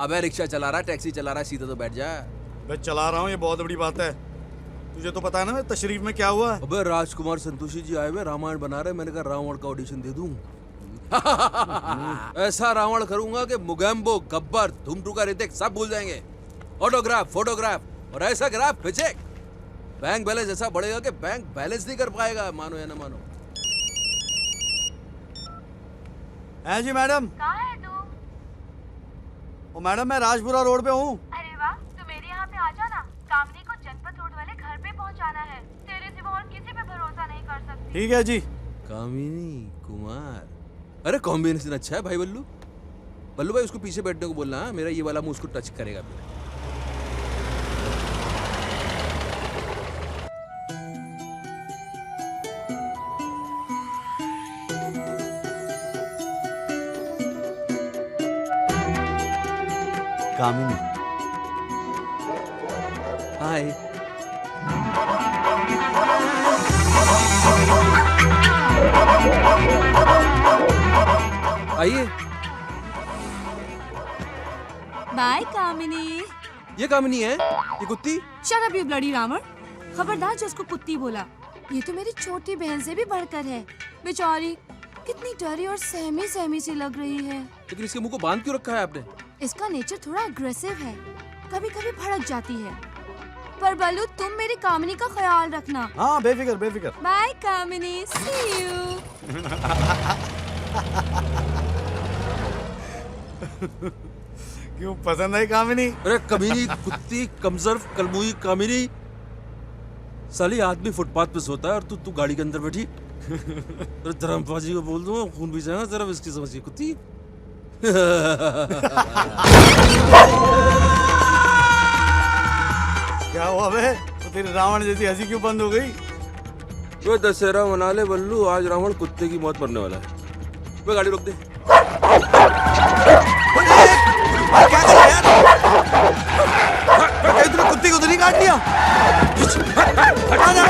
अबे रिक्शा चला रहा है, टैक्सी चला रहा है, सीधा तो बैठ जा। मैं चला रहा हूँ, ये बहुत बड़ी बात है। तुझे तो पता है ना तशरीफ में क्या हुआ? अबे राजकुमार संतोषी जी आए हुए, रामायण बना रहे, मैंने कहा रावण का ऑडिशन दे दूं। ऐसा रावण करूंगा कि मुगैम्बो, गब्बर, धूमटूका, ऋतिक सब भूल जाएंगे। ऑटोग्राफ, फोटोग्राफ और ऐसा ग्राफ पिचेक। बैंक बैलेंस ऐसा बढ़ेगा कि बैंक बैलेंस नहीं कर पाएगा, मानो या ना मानो। हैं जी मैडम? कहाँ है तू? ओ मैडम, मैं राजपुरा रोड पे हूँ। अरे वाह, तू मेरे यहाँ पे आ जाना। कामनी को जनपद रोड वाले घर पे पहुँचाना है। तेरे सिवा और किसी पे भरोसा नहीं कर सकती। ठीक है जी। कामिनी कुमार, अरे कॉम्बिनेशन अच्छा है भाई। बल्लू बल्लू भाई, उसको पीछे बैठने को बोलना। हाँ? मेरा ये वाला मुंह उसको टच करेगा फिर। कामिनी, हाय। आइए। बाय कामिनी। ये कामिनी है, ये कुत्ती। Shut up you bloody Ravan. खबरदार जिसको कुत्ती बोला। ये तो मेरी छोटी बहन से भी बढ़कर है। बेचारी कितनी डरी और सहमी सहमी सी लग रही है। लेकिन इसके मुंह को बांध क्यों रखा है आपने? इसका नेचर थोड़ा अग्रेसिव है, कभी कभी भड़क जाती है। पर बल्लू, तुम मेरी कामिनी का ख्याल रखना। हाँ बेफिक्र बेफिक्र। Bye Kamini, see you. क्यों, पसंद है कामिनी? अरे कमीनी कुत्ती, कमजर्फ कलमुई कामिनी। साली आदमी फुटपाथ पे सोता है और तू गाड़ी के अंदर बैठी। अरे धर्मपाजी को बोल दूंगा, खून भी जाएगा जरा इसकी समझिए कुत्ती। क्या हुआ बे? तो तेरी रावण जैसी हंसी क्यों बंद हो गई? वो दशहरा मना ले बल्लू, आज रावण कुत्ते की मौत मरने वाला है। वो गाड़ी रोक दे। क्या कर रहा है यार? तूने कुत्ते को तो नहीं काट लिया? हटा जा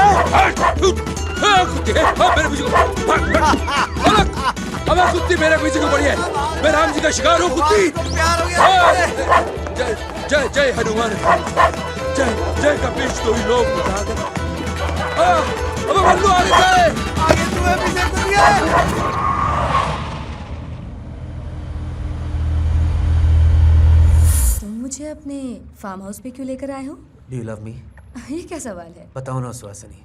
मेरे पीछे अब कुत्ती मेरे पीछे क्यों पड़ी है? मैं राम जी का शिकार हूँ कुत्ती। प्यार हो गया। जय जय जय हनुमान, जय जय कपीश तो ही लोग बुझा दे। अब बल्लू आगे जाए। आगे तू है, पीछे तू है। तुम मुझे अपने फार्म हाउस पे क्यों लेकर आए हो? Do you love me? ये क्या सवाल है? बताओ ना Suhasini,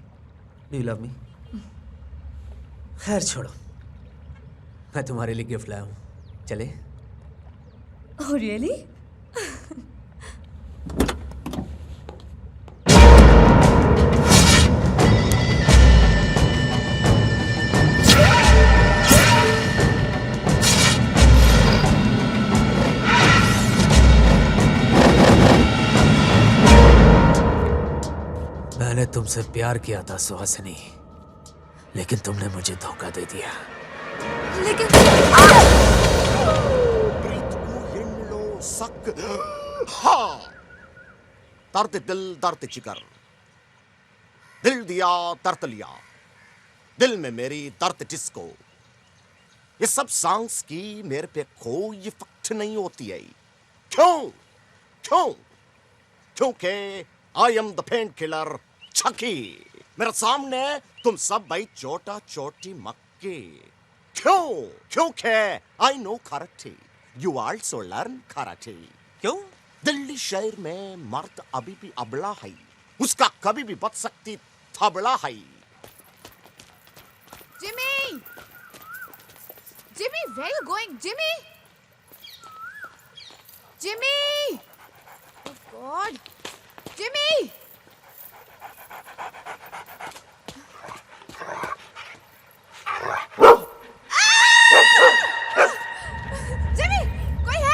do you love me? खैर छोड़ो, मैं तुम्हारे लिए गिफ्ट लाया हूँ, चले? Oh really? मैंने तुमसे प्यार किया था सुहासिनी, लेकिन तुमने मुझे धोखा दे दिया। लेकिन दर्द दिल दर्द जिगर, दिल दिया दर्द लिया, दिल में मेरी दर्द जिसको। ये सब सॉन्ग्स की मेरे पे कोई इफेक्ट नहीं होती है। क्यों? क्यों? क्योंकि I am the pain killer Chhaki. मेरे सामने तुम सब भाई चोटा चोटी मक्की। क्यों? क्योंकि I know karate, you also learn karate. क्यों? दिल्ली शहर में मर्द अभी भी अबला है, उसका कभी भी बच सकती थबला है। Jimmy! Jimmy, where you going? Jimmy! Jimmy! Oh God! Jimmy! Jimmy, कोई है?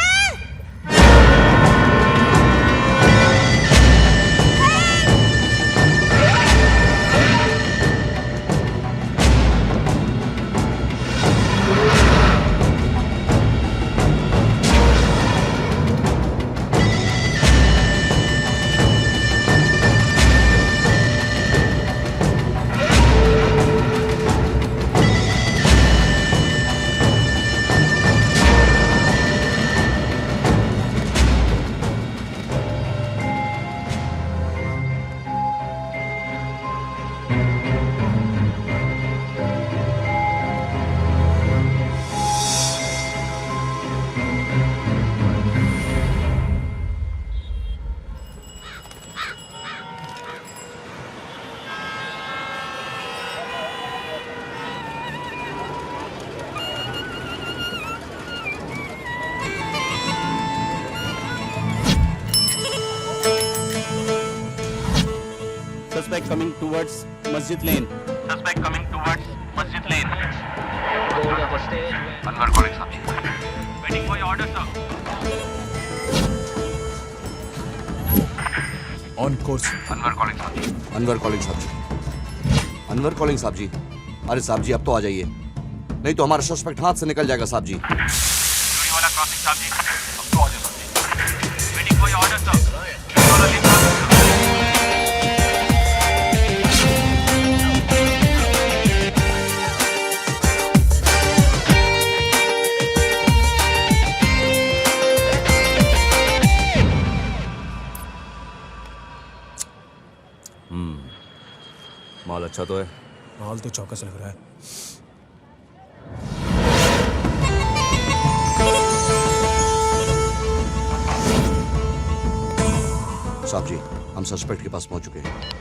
Suspect coming towards Masjid Lane. Suspect coming towards Masjid Lane. Anwar calling Sabji. Waiting for your order, sir. On course. Anwar calling Sabji. Anwar calling साहब जी, Anwar calling साहब जी। अरे साहब जी अब तो आ जाइए, नहीं तो हमारा सस्पेक्ट हाथ से निकल जाएगा साहब जी। चोरी वाला क्रॉसिंग साहब जी। अब तो आ जाओ साहब जी। Waiting for your order, sir. चोरी वाला लिंक क्रॉसिंग, sir. माल अच्छा तो है। माल तो चौकस लग रहा है। साहब जी हम सस्पेक्ट के पास पहुंच चुके हैं।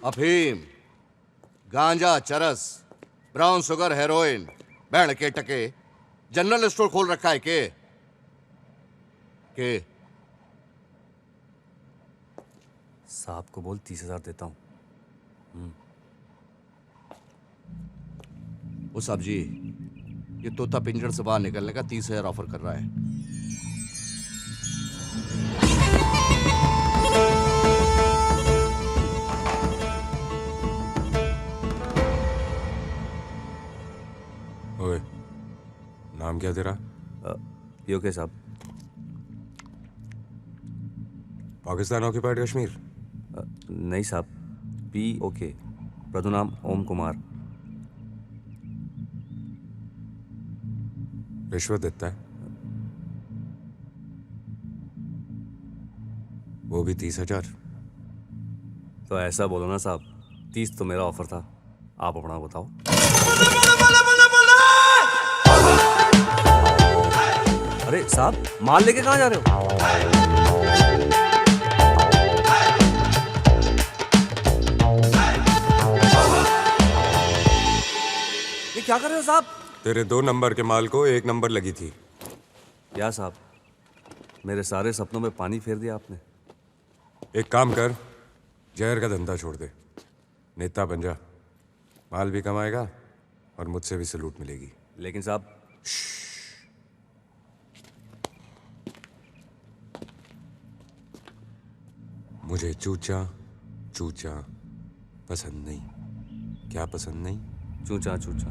अफीम, गांजा, चरस, ब्राउन शुगर, हेरोइन, बैंड के टके, जनरल स्टोर खोल रखा है के साहब को बोल 30,000 देता हूँ। ओ साहब जी, ये तोता पिंजड़ से बाहर निकलने का 30,000 ऑफर कर रहा है। ओए, नाम क्या तेरा? पीओके साहब। पाकिस्तान ऑक्यूपाइड कश्मीर? नहीं साहब, पीओके, प्रभु नाम ओम कुमार। रिश्वत देता है? वो भी 30,000। तो ऐसा बोलो ना साहब, 30 तो मेरा ऑफर था, आप अपना बताओ। अरे साहब, माल लेके कहाँ जा रहे हो? ये क्या कर रहे हो साहब? तेरे 2 नंबर के माल को 1 नंबर लगी थी। क्या साहब, मेरे सारे सपनों में पानी फेर दिया आपने। एक काम कर, जहर का धंधा छोड़ दे, नेता बन जा, माल भी कमाएगा और मुझसे भी सलूट मिलेगी। लेकिन साहब, मुझे चूचा चूचा पसंद नहीं। क्या पसंद नहीं? चूचा चूचा।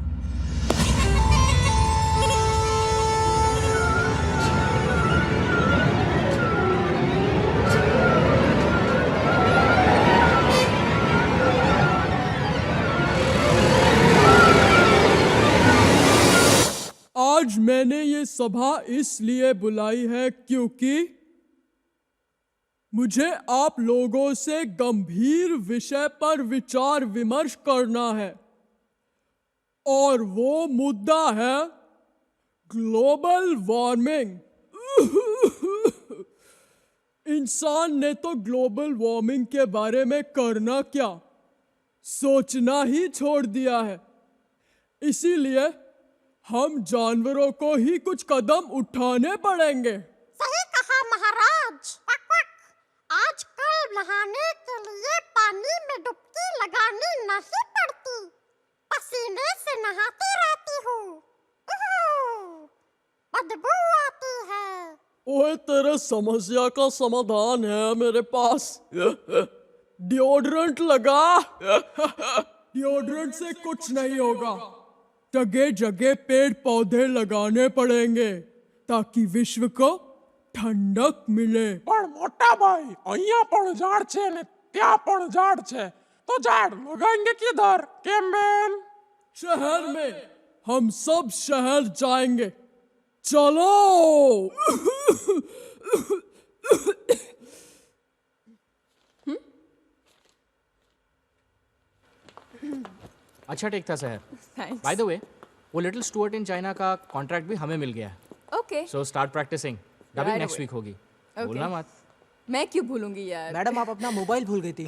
आज मैंने ये सभा इसलिए बुलाई है क्योंकि मुझे आप लोगों से गंभीर विषय पर विचार विमर्श करना है, और वो मुद्दा है ग्लोबल वार्मिंग। इंसान ने तो ग्लोबल वार्मिंग के बारे में करना क्या, सोचना ही छोड़ दिया है। इसीलिए हम जानवरों को ही कुछ कदम उठाने पड़ेंगे। सही कहा महाराज। आजकल नहाने के लिए पानी में डुबकी लगानी नहीं पड़ती, पसीने से नहाती रहती हूँ। बदबू आती है। ओए, तेरे समस्या का समाधान है मेरे पास। डिओड्रेंट लगा। डिओड्रेंट से कुछ नहीं होगा, जगह जगह पेड़ पौधे लगाने पड़ेंगे ताकि विश्व को ठंडक मिले। પણ મોટા ભાઈ, અહીંયા પણ ઝાડ છે ને ત્યાં પણ ઝાડ છે, તો ઝાડ લગાएंगे किधर? कैम्बेन? शहर में। हम सब शहर जाएंगे, चलो। अच्छा टेक था शहर। बाय द वे, वो लिटिल स्टुअर्ट इन चाइना का कॉन्ट्रैक्ट भी हमें मिल गया है। Okay, so start practising. Dubbing Right next away. Week होगी। Okay. बोलना मत। मैं क्यों भूलूंगी यार। मैडम, आप अपना मोबाइल भूल गई थी।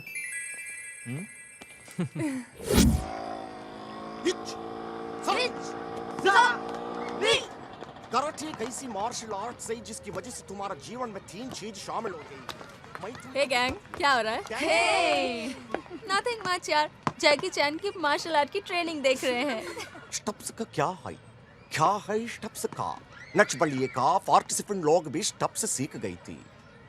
कराटे एक ऐसी मार्शल आर्ट है जिसकी वजह से तुम्हारा जीवन में 3 चीज शामिल हो गई। हे गैंग, क्या हो रहा है? हे, नथिंग मच यार। जैकी चैन की मार्शल आर्ट की ट्रेनिंग देख रहे हैं। स्टप्स का क्या है स्टप्स का? नच बलिए का पार्टिसिपेंट लोग भी स्टप्स सीख गई थी,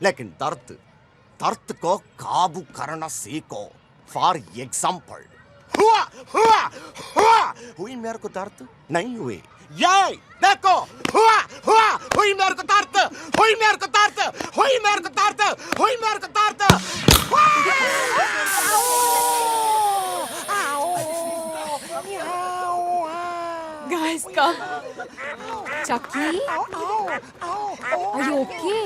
लेकिन दर्द को काबू करना सीखो। फॉर एग्जाम्पल, हुई मेरे को दर्द नहीं हुई, ये देखो, हुई मेरे को दर्द, हुई मेरे को दर्द, हुई मेरे को दर्द, हुई मेरे को दर्द। Guys, come. Chucky, are you okay?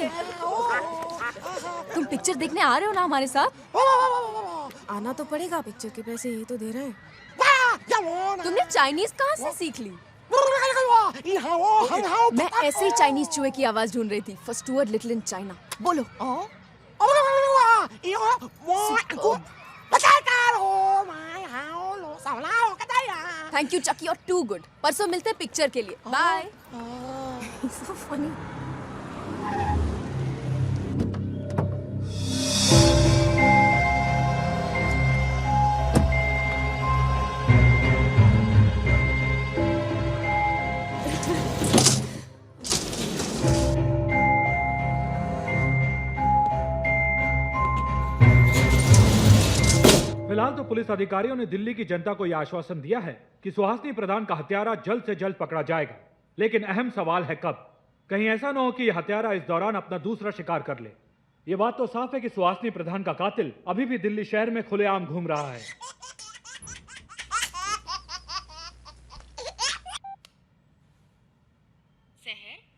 तुम पिक्चर देखने आ रहे हो ना हमारे साथ? आना तो पड़ेगा, पिक्चर के पैसे यही तो दे रहे हैं। तुमने चाइनीज कहाँ से सीख ली? मैं ऐसे ही चाइनीज चूहे की आवाज ढूंढ रही थी। First word little in China. बोलो। थैंक यू चकी, और टू गुड। परसों मिलते हैं पिक्चर के लिए। बाय। So funny. फिलहाल तो पुलिस अधिकारियों ने दिल्ली की जनता को यह आश्वासन दिया है कि सुहासिनी प्रधान का हत्यारा जल्द से जल्द पकड़ा जाएगा, लेकिन अहम सवाल है कब। कहीं ऐसा न हो कि यह हत्यारा इस दौरान अपना दूसरा शिकार कर ले। यह बात तो साफ है कि सुहासिनी प्रधान का कातिल अभी भी दिल्ली शहर में खुलेआम घूम रहा है।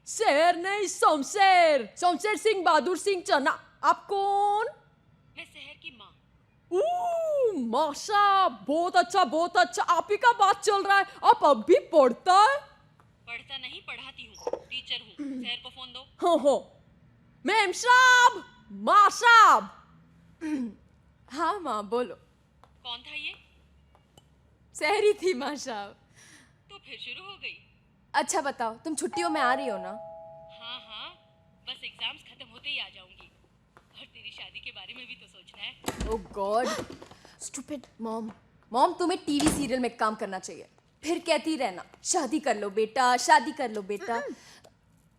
शेर नहीं, शमशेर, शमशेर सिंह बहादुर सिंह चन्ना। आप कौन? मैं शहर की माँ। माशा, बहुत अच्छा बहुत अच्छा। आप ही का बात चल रहा है। आप अब भी पढ़ता है? पढ़ता नहीं, पढ़ाती हूँ, टीचर हूँ। शहर को फोन दो। हो मैम साहब, माँ साहब। हाँ माँ बोलो। कौन था ये? शहरी थी माँ साहब। तो फिर शुरू हो गई। अच्छा बताओ, तुम छुट्टियों में आ रही हो ना? हाँ हाँ, बस एग्जाम्स खत्म होते ही आ जाऊंगी। और तेरी शादी के बारे में भी तो सोचना है। ओह गॉड, स्टूपिड मॉम। मॉम, तुम्हें टीवी सीरियल में काम करना चाहिए, फिर कहती रहना शादी कर लो बेटा, शादी कर लो बेटा।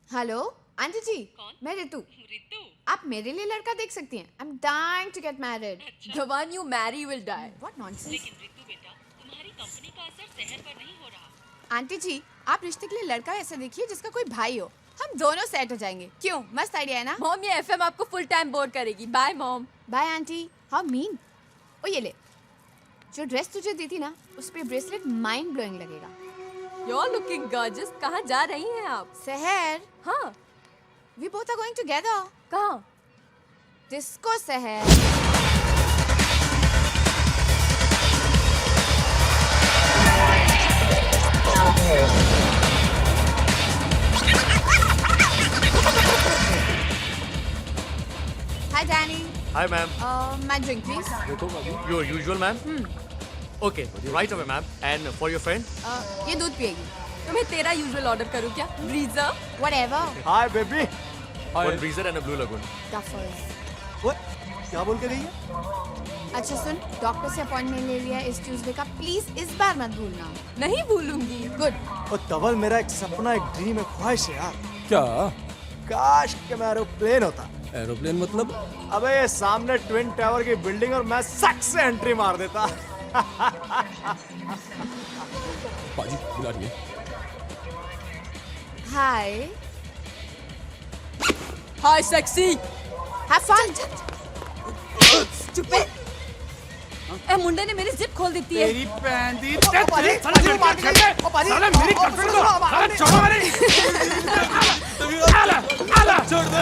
हेलो आंटी जी। कौन? मैं रितु। रितु? आप मेरे लिए लड़का देख सकती हैं। I am dying to get married. The one you marry will die. What nonsense? लेकिन रितु बेटा, तुम्हारी कंपनी का असर शहर पर नहीं हो रहा। आंटी जी, आप रिश्ते के लिए लड़का ऐसा देखिए जिसका कोई भाई हो। हम दोनों सेट हो जाएंगे। क्यों? मस्त आइडिया है ना? मॉम, ये एफएम आपको फुल टाइम बोर करेगी। Bye mom. Bye aunty. How mean. ओ ये ले, जो ड्रेस तुझे दी थी ना, उस पे ब्रेसलेट माइंड ब्लोइंग लगेगा। You're looking gorgeous. कहाँ जा रही हैं आप? शहर। हाँ। We both are going together. कहाँ? डिस्को शहर। Hi Danny. Hi, ma'am. My drink please. Your usual, ma'am? Okay, right away, ma'am. And for your friend? ये दूध पिएगी। तुम्हें तेरा यूजुअल ऑर्डर करूँ क्या? ब्रीजर? Whatever. Hi, baby. One breezer and a blue lagoon. Duffers. What? क्या बोल के गई है? अच्छा सुन, डॉक्टर से अपॉइंटमेंट ले लिया इस ट्यूसडे का। प्लीज इस बार मत भूलना। नहीं भूलूंगी। गुड। और धवल, मेरा एक सपना, एक ड्रीम, एक ख्वाहिश है यार। क्या? काश कि मैं एरोप्लेन होता। एरोप्लेन मतलब? अबे ये सामने ट्विन टावर की बिल्डिंग और मैं सक से एंट्री मार देता। बाजी बुला रही है। Hi. Hi sexy. Have fun. Stupid. ए मुंडे ने मेरी जिप खोल दी थी। तेरी बहन दी। साला मेरी गर्लफ्रेंड को साला छोड़ मारी। आला छोड़ दे।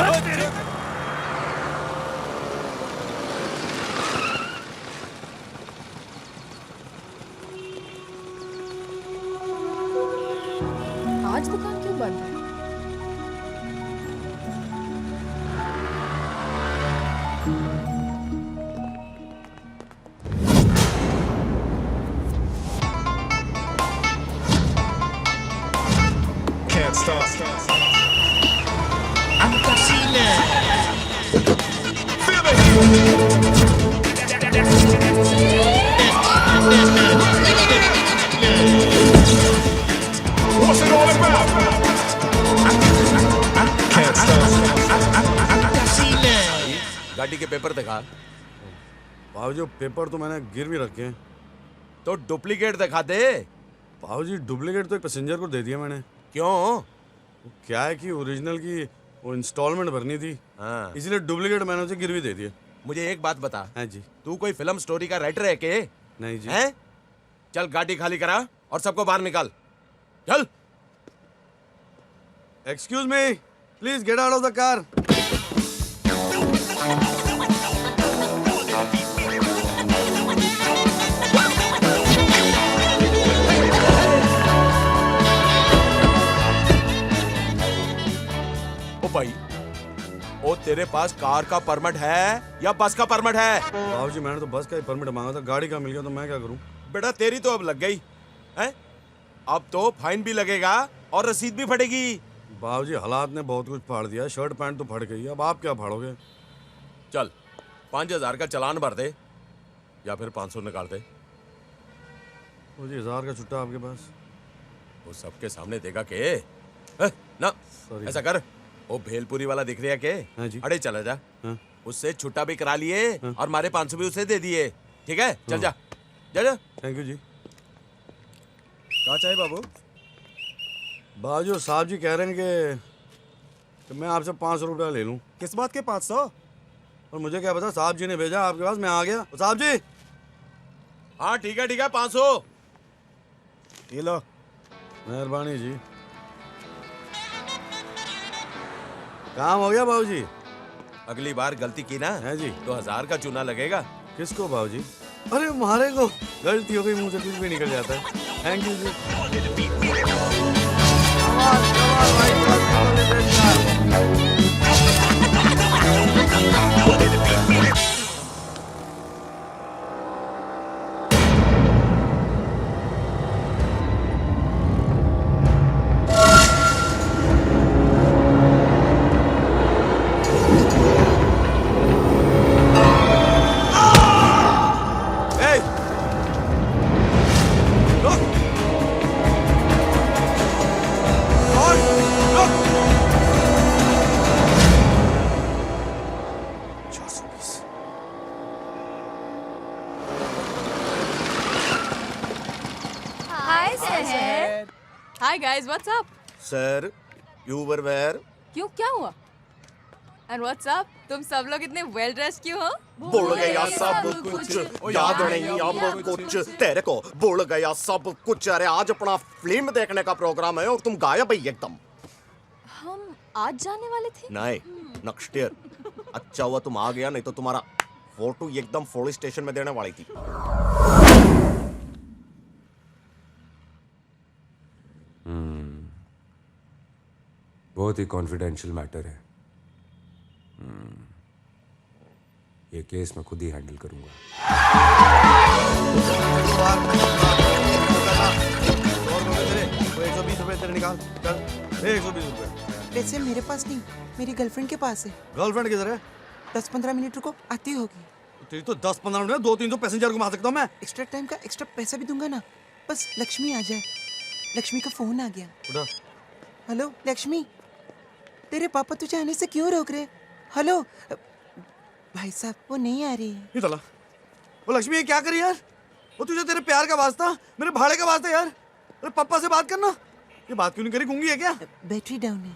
आज दुकान क्यों बंद है? Can't stop. I'm fascinated. Feel the What's it all about? Can't stop. गाड़ी के पेपर दिखा। भाजी पेपर तो मैंने गिर भी रखे हैं। तो डुप्लीकेट दिखा दे। भाजी डुप्लीकेट तो एक पैसेंजर को दे दिया मैंने। क्यों? वो क्या है कि ओरिजिनल की वो इंस्टॉलमेंट भरनी थी। हाँ। इसलिए डुप्लीकेट मैंने उसे गिरवी दे दिए। मुझे एक बात बता। हाँ जी। तू कोई फिल्म स्टोरी का राइटर है के? नहीं जी। हैं? चल गाड़ी खाली करा और सबको बाहर निकाल। चल। Excuse me, please get out of the car. ओ भाई, ओ तेरे पास कार का परमिट है या बस का परमिट है? बाबूजी मैंने तो बस का ही परमिट मांगा था, गाड़ी का मिल गया तो मैं क्या करूं? बेटा तेरी तो अब लग गई है, अब तो फाइन भी लगेगा और रसीद भी फटेगी। बाबूजी हालात ने बहुत कुछ फाड़ दिया, शर्ट पैंट तो फट गई, अब आप क्या फाड़ोगे? चल 5000 का चालान भर दे या फिर 500 निकाल दे। मुझे 1000 का छुट्टा आपके पास? वो सबके सामने देगा के ना। ऐसा कर, वो भेलपुरी वाला दिख रहा है के? हाँ जी। अरे चला जा। हाँ। उससे छुट्टा भी करा लिए और मारे 500 भी उसे दे दिए। ठीक है चल जा जा जा। थैंक यू जी। क्या चाहिए बाबू? बाजू साहब जी कह रहे हैं कि मैं आपसे 500 रुपया ले लूं। किस बात के 500? और मुझे क्या पता, साहब जी ने भेजा आपके पास, मैं आ गया। साहब जी। हाँ ठीक है 500 ये लो। मेहरबानी जी। काम हो गया बाबूजी। अगली बार गलती की ना है जी तो 1000 का चूना लगेगा। किसको बाबूजी? अरे हमारे को गलती हो गई, मुंह से कुछ भी निकल जाता है। थैंक यू जी। Hi sir. Hi guys, what's up? Sir you were where? क्यों, क्या हुआ? And what's up? तुम सब लोग इतने वेल ड्रेस्ड क्यों हो? बोल गया सब कुछ, याद नहीं अब कुछ, तेरे को बोल गया सब कुछ। अरे आज अपना फिल्म देखने का प्रोग्राम है और तुम गायब ही एकदम। हम आज जाने वाले थे। नहीं, नेक्स्ट ईयर। अच्छा हुआ तुम आ गया, नहीं तो तुम्हारा फोटो एकदम पुलिस स्टेशन में देने वाली थी। बहुत ही कॉन्फिडेंशियल मैटर है। ये केस मैं खुद ही हैंडल करूंगा। 120 रुपए तेरे निकाल, चल 120 रुपए। पैसे मेरे पास नहीं, मेरी गर्लफ्रेंड के पास है। गर्लफ्रेंड किधर है? 10-15 मिनट रुको, आती होगी। तेरी तो 10-15 मिनट में 200-300 पैसेंजर घुमा सकता हूँ मैं। एक्स्ट्रा टाइम का एक्स्ट्रा पैसा भी दूंगा ना, बस लक्ष्मी आ जाए। लक्ष्मी का फोन आ गया। उठा। हेलो लक्ष्मी, तेरे पापा तुझे आने से क्यों रोक रहे? हेलो भाई साहब, वो नहीं आ रही। ये चला। वो लक्ष्मी ये क्या करी यार? वो तुझे तेरे प्यार का वास्ता, मेरे भाड़े का वास्ता यार। अरे पापा से बात करना। ये बात क्यों नहीं करी? गूंगी है क्या? बैटरी डाउन है।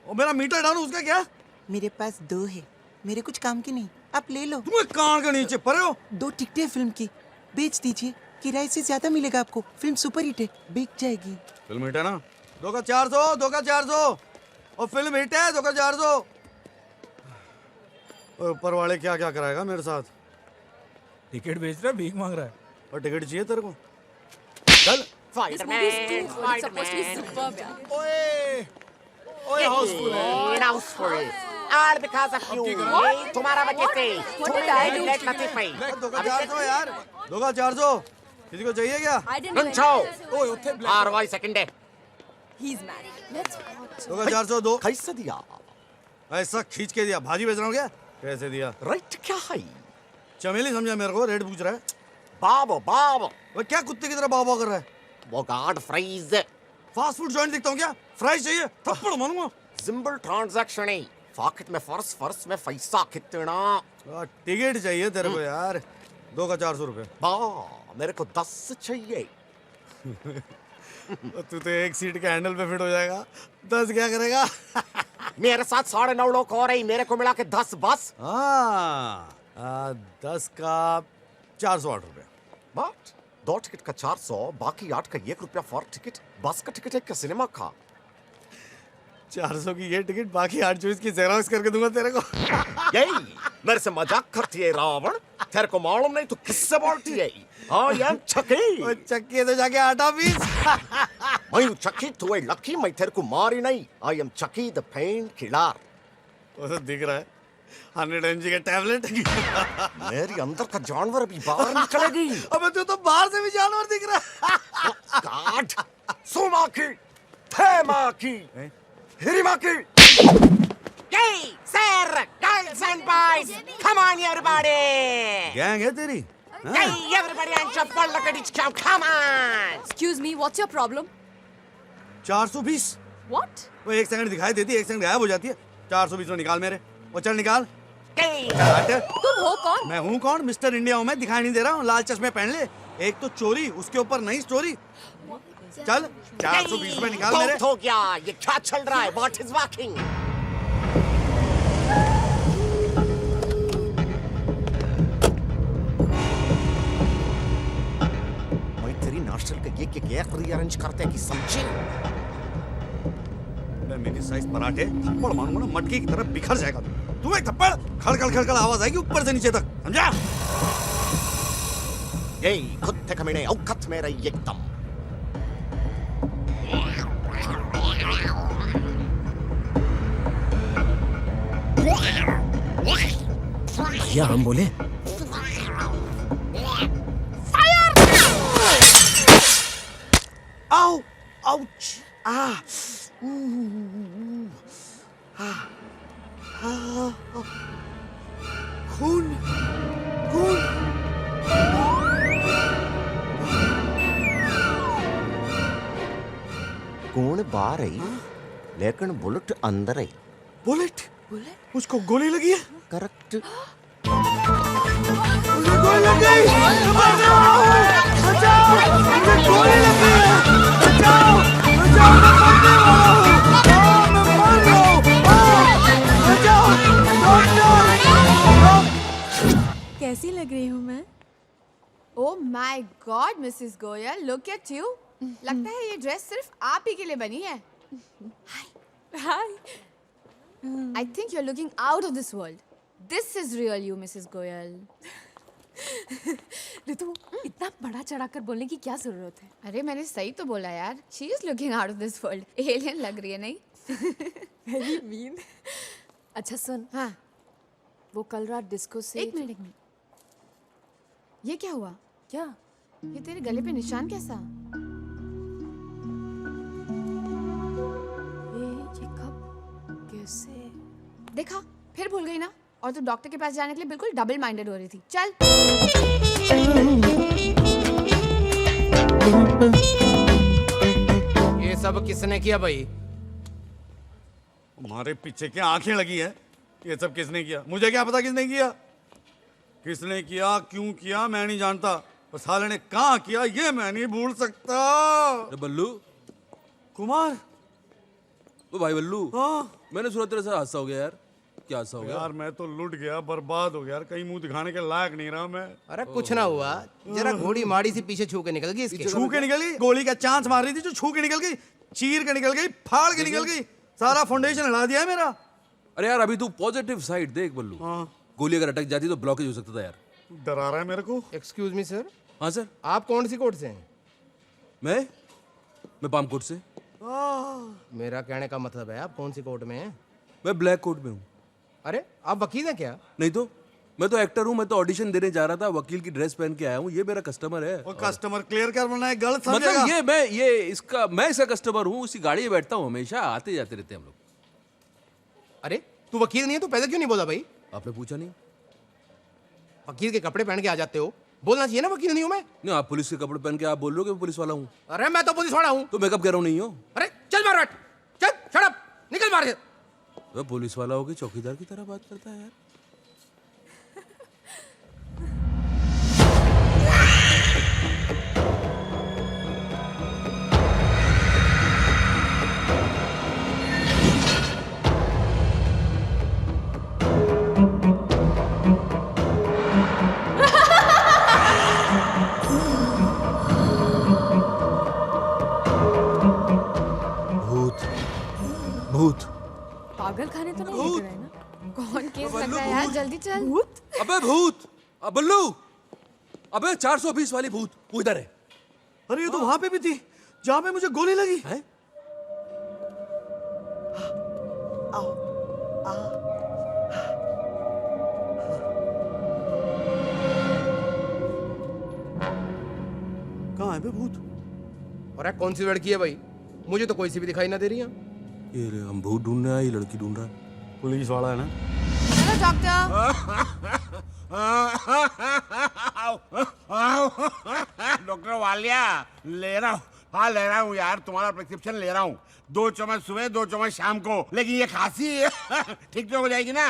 और मेरा मीटर डाउन, उसका क्या? मेरे पास 2 है, मेरे कुछ काम की नहीं, आप ले लो। तुम कान के नीचे पड़े हो। 2 टिकटें फिल्म की, बेच दीजिए, किराए से ज्यादा मिलेगा आपको। फिल्म सुपर हिट है, बिक जाएगी। फिल्म हिट है ना? 2 का 400, 2 का 400। और फिल्म हिट है, 2 का 400। और ऊपर वाले क्या क्या कराएगा मेरे साथ? टिकट बेच रहा है, भीख मांग रहा है। और टिकट चाहिए तेरे को? चल। ओए हाउसफुल है, Housefull. All because of you. तुम्हारा वजह से। लेट लतीफ भाई। 2 का 400 यार, 2 का 400। किसी को चाहिए क्या? ओए उत्थे आरवाई सेकंड है। He's married. Let's watch. 2 का 400 दो। कैसे दिया? ऐसा खींच के दिया। भाजी बेच रहा हूँ क्या? कैसे दिया? राइट क्या है? चमेली समझा मेरे को, रेट पूछ रहा है। बाबो बाबो। वो क्या कुत्ते की तरह बाबा कर रहा है? वो guard fries. Fast food joint दिखता हूँ क्या? फ्राइज चाहिए, थप्पड़ मारूंगा। सिंपल ट्रांजैक्शन है। पॉकेट में फर्स में पैसा कितना? टिकट चाहिए तेरे को यार। 2 का 400 रुपए। मेरे को 10 चाहिए। तू तो एक सीट के हैंडल पे फिट हो जाएगा, 10 क्या करेगा? मेरे साथ 9.5 लोग और है, मेरे को मिला के 10 बस। 10 का 408 रुपए। बट 2 टिकट का 400, बाकी 8 का 1 रुपया फॉर टिकट। बस का टिकट है क्या सिनेमा का? 400 की ये टिकट, बाकी 8 चॉइस की जेरोक्स करके दूंगा तेरे को। यही मेरे से मजाक करती है रावण। तेरे को मालूम नहीं तू किससे बोलती है? आई एम चक्की। चक्की तो जाके आटा पीस। मैं हूँ चक्की, तू है लकी। मैं तेरे को मारी नहीं। आई एम चक्की द पेन किलर। वो तो दिख रहा है, 100 mg का टैबलेट। मेरी अंदर का जानवर अभी बाहर निकलेगी। अबे तू तो बाहर से भी जानवर दिख रहा है। गाड सुमाकी, थेमाकी, हिरिमाकी। Hey, sir, girls and boys, come on, everybody! Gang है तेरी? Hey, everybody, and jump on the credit count, come on! Excuse me, what's your problem? 420। What? वो 1 सेकंड दिखाई देती है, 1 सेकंड गायब हो जाती है। 420 में निकाल मेरे। वो चल निकाल। तुम हो कौन? मैं हूँ कौन? मिस्टर इंडिया हूँ मैं, दिखाई नहीं दे रहा हूँ। लाल चश्मे पहन ले। एक तो चोरी, उसके ऊपर नई स्टोरी। चल 420 में निकाल मेरे। हो गया, ये क्या चल रहा है? What is working? मैं तेरी नाश्ते के ये रीअरेंज करते कि समझे? मेरी साइज पराठे थप्पड़ मारूंगा ना मटकी की तरह बिखर जाएगा तू एक थप्पड़ खड़खड़ आवाज आएगी ऊपर से नीचे तक समझा Hey, kutte kamine aukat mera yekdam. भैया हम बोले आओ आउच आ खून खून कौन बाहर आई लेकिन बुलेट अंदर आई बुलेट उसको गोली लगी है करेक्ट मुझे गोली लग गई बचाओ बचाओ मुझे गोली लग गई है बचाओ बचाओ मैं मरने वाला हूँ मैं मर रहा हूँ बचाओ डॉक्टर कैसी लग रही हूँ मैं? Oh my God Mrs Goyal, look at you. लगता है ये ड्रेस सिर्फ आप ही के लिए बनी है। हाय। I think you're looking out of this world. This is real you, Mrs. Goyal. ऋतु, इतना बड़ा चढ़ाकर बोलने की क्या जरूरत है? अरे मैंने सही तो बोला यार। She is looking out of this world. Alien लग रही है नहीं? Very mean. अच्छा सुन, हाँ। वो कल रात डिस्को से एक मिनट। ये क्या हुआ? क्या? ये तेरे गले पे निशान कैसा? ये कब? कैसे? देखा, फिर भूल गई ना? और तू डॉक्टर के पास जाने के लिए बिल्कुल डबल माइंडेड हो रही थी। चल। ये सब किसने किया भाई? तुम्हारे पीछे क्या आंखें लगी है? ये सब किसने किया? मुझे क्या पता किसने किया? किसने किया, क्यों किया, मैं नहीं जानता। बस साले ने कहाँ किया ये मैं नहीं भूल सकता। बल्लू कुमार, वो भाई बल्लू, हाँ मैंने सुना तेरे साथ हादसा हो गया यार। क्या हादसा हो गया? यार मैं तो लुट गया, बर्बाद हो गया यार, कहीं मुंह दिखाने के लायक नहीं रहा मैं। अरे कुछ ना हुआ, जरा घोड़ी माड़ी सी पीछे छू के निकल गई इसके। छू के निकल गई? गोली का चांस मार रही थी जो छू के निकल गई, चीर के निकल गई, फाड़ के निकल गई, सारा फाउंडेशन हिला दिया है मेरा। अरे यार अभी तू पॉजिटिव साइड देख बल्लू। गोली अगर अटक जाती तो ब्लॉकेज हो सकता था यार। डरा रहा है मेरे को। Excuse me sir. हाँ सर। आप कौन सी कोर्ट से हैं? मैं पामकोट से। मेरा कहने का मतलब है आप कौन सी कोर्ट में हैं? मैं ब्लैक कोट में हूँ। अरे आप वकील हैं क्या? नहीं तो, मैं तो एक्टर हूँ। मैं तो ऑडिशन देने जा रहा था, वकील की ड्रेस पहन के आया हूँ। ये मेरा कस्टमर है। वो कस्टमर क्लियर कर वरना गलत समझेगा। मतलब मैं इसका कस्टमर हूँ। इसी गाड़ी में बैठता हूँ हमेशा, आते जाते रहते हैं हम लोग। अरे तू वकील नहीं है तो पहले क्यों नहीं बोला भाई? आपने पूछा नहीं? वकील के कपड़े पहन के आ जाते हो, बोलना चाहिए ना वकील नहीं हूं मैं। नहीं, आप पुलिस के कपड़े पहन के आप बोल रहे हो कि मैं पुलिस वाला हूँ। अरे मैं तो पुलिस वाला हूँ। तो मैं कब कह रहा हूँ नहीं हो? अरे चल मार बैठ, चल शट अप, निकल मार। वह पुलिस वाला हो के चौकीदार की तरह बात करता है यार। भूत पागल खाने तो नहीं लेकर आए ना? कौन केस लग रहा है यार? जल्दी चल। भूत? अबे भूत! बल्लू! अबे 420 वाली भूत वो इधर है। अरे ये तो वहां पे भी थी जहां पे मुझे गोली लगी है। कहाँ है बे भूत? अरे कौन सी लड़की है भाई? मुझे तो कोई सी भी दिखाई ना दे रही है। ये हम भूत ढूंढने आए, लड़की ढूंढ रहा है। पुलिस वाला है ना? Hello doctor. डॉक्टर वालिया ले रहा हूँ। हाँ ले रहा हूँ यार, तुम्हारा प्रिस्क्रिप्शन ले रहा हूँ। 2 चम्मच सुबह 2 चम्मच शाम को। लेकिन ये खांसी ठीक तो हो जाएगी ना?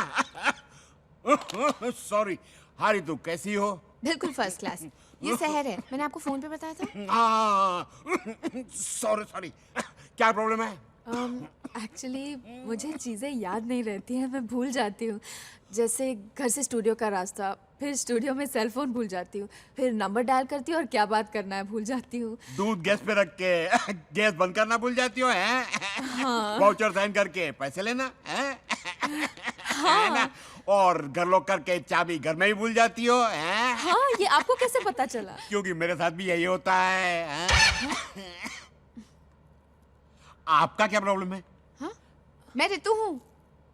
सॉरी। हाँ रितु कैसी हो? बिल्कुल फर्स्ट क्लास। ये शहर है, मैंने आपको फोन पे बताया था। Sorry sorry. क्या प्रॉब्लम है? एक्चुअली मुझे चीज़ें याद नहीं रहती हैं, मैं भूल जाती हूँ। जैसे घर से स्टूडियो का रास्ता, फिर स्टूडियो में सेल फोन भूल जाती हूँ, फिर नंबर डायल करती हूँ और क्या बात करना है भूल जाती हूँ। दूध गैस पे रख के गैस बंद करना भूल जाती हो, हैं? हाँ। वाउचर साइन करके पैसे लेना, हैं? है ना? और घर लॉक करके चाबी घर में ही भूल जाती हो, हैं? हाँ, ये आपको कैसे पता चला? क्योंकि मेरे साथ भी यही होता है, हैं? आपका क्या प्रॉब्लम है? हाँ? मैं रितु हूँ,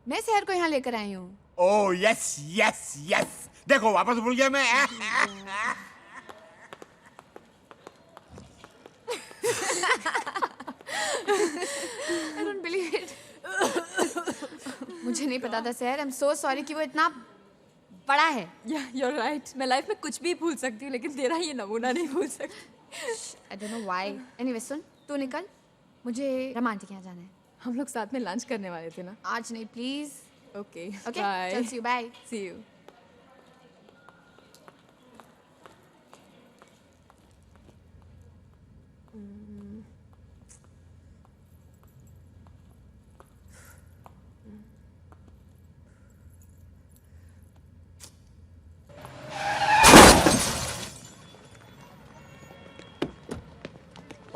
मैं शहर को यहाँ लेकर आई हूँ। ओह यस यस यस, देखो वापस भूल गया मैं। I don't believe it. मुझे नहीं पता था सर, I'm so sorry कि वो इतना बड़ा है। You're right. मैं लाइफ में कुछ भी भूल सकती हूँ, लेकिन तेरा ये नमूना नहीं भूल सकती। I don't know why. Anyway, सुन, तू निकल, मुझे रोमांटिक यहाँ जाना है। हम लोग साथ में लंच करने वाले थे ना? आज नहीं, प्लीज। Okay, okay, bye. चल, see you, bye. See you.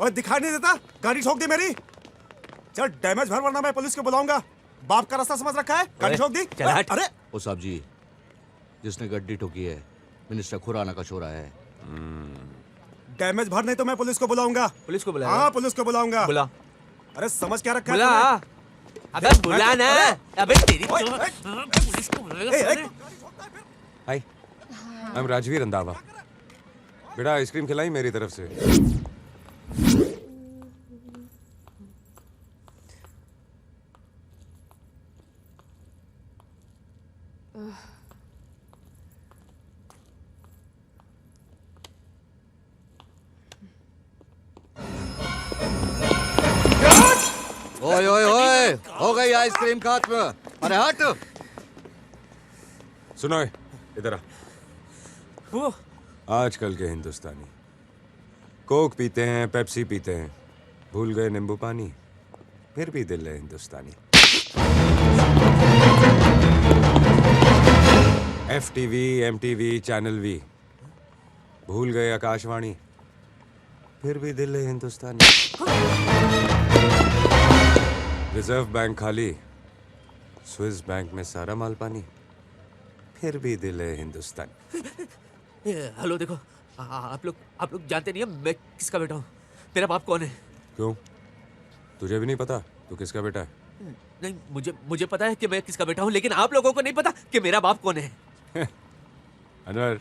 और दिखाई नहीं देता, गाड़ी ठोक दी मेरी। चल डैमेज भर, वरना मैं पुलिस को बुलाऊंगा। बाप का रास्ता समझ रखा है, गाड़ी ठोक दी। अरे ओ साहब जी, जिसने गड्डी ठोकी है मिनिस्टर खुराना का छोरा है। डैमेज भर, नहीं तो मैं पुलिस को बुलाऊंगा। पुलिस को बुला? हाँ, पुलिस को बुलाऊंगा। बुला। अरे समझ क्या रखा है बुला। तूने? अबे बुला ना। अबे तेरी पुलिस को बुलाएगा। हाय, आई एम राजवीर रंधावा। बेटा आइसक्रीम खिलाई मेरी तरफ से। ओए ओए ओए, हो गई आइसक्रीम खत्म। अरे हट। सुनो इधर आ। वो आजकल के हिंदुस्तानी कोक पीते हैं, पेप्सी पीते हैं, भूल गए नींबू पानी, फिर भी दिल है हिंदुस्तानी। FTV, MTV, चैनल वी, भूल गए आकाशवाणी, फिर भी दिल है हिंदुस्तानी। रिजर्व बैंक खाली, स्विस बैंक में सारा माल पानी, फिर भी दिल है हिंदुस्तानी। हेलो, देखो आप लोग जानते नहीं है मैं किसका बेटा हूँ। मेरा बाप कौन है? क्यों, तुझे भी नहीं पता तू किसका बेटा है? नहीं, मुझे पता है कि मैं किसका बेटा हूँ, लेकिन आप लोगों को नहीं पता कि मेरा बाप कौन है। अनवर,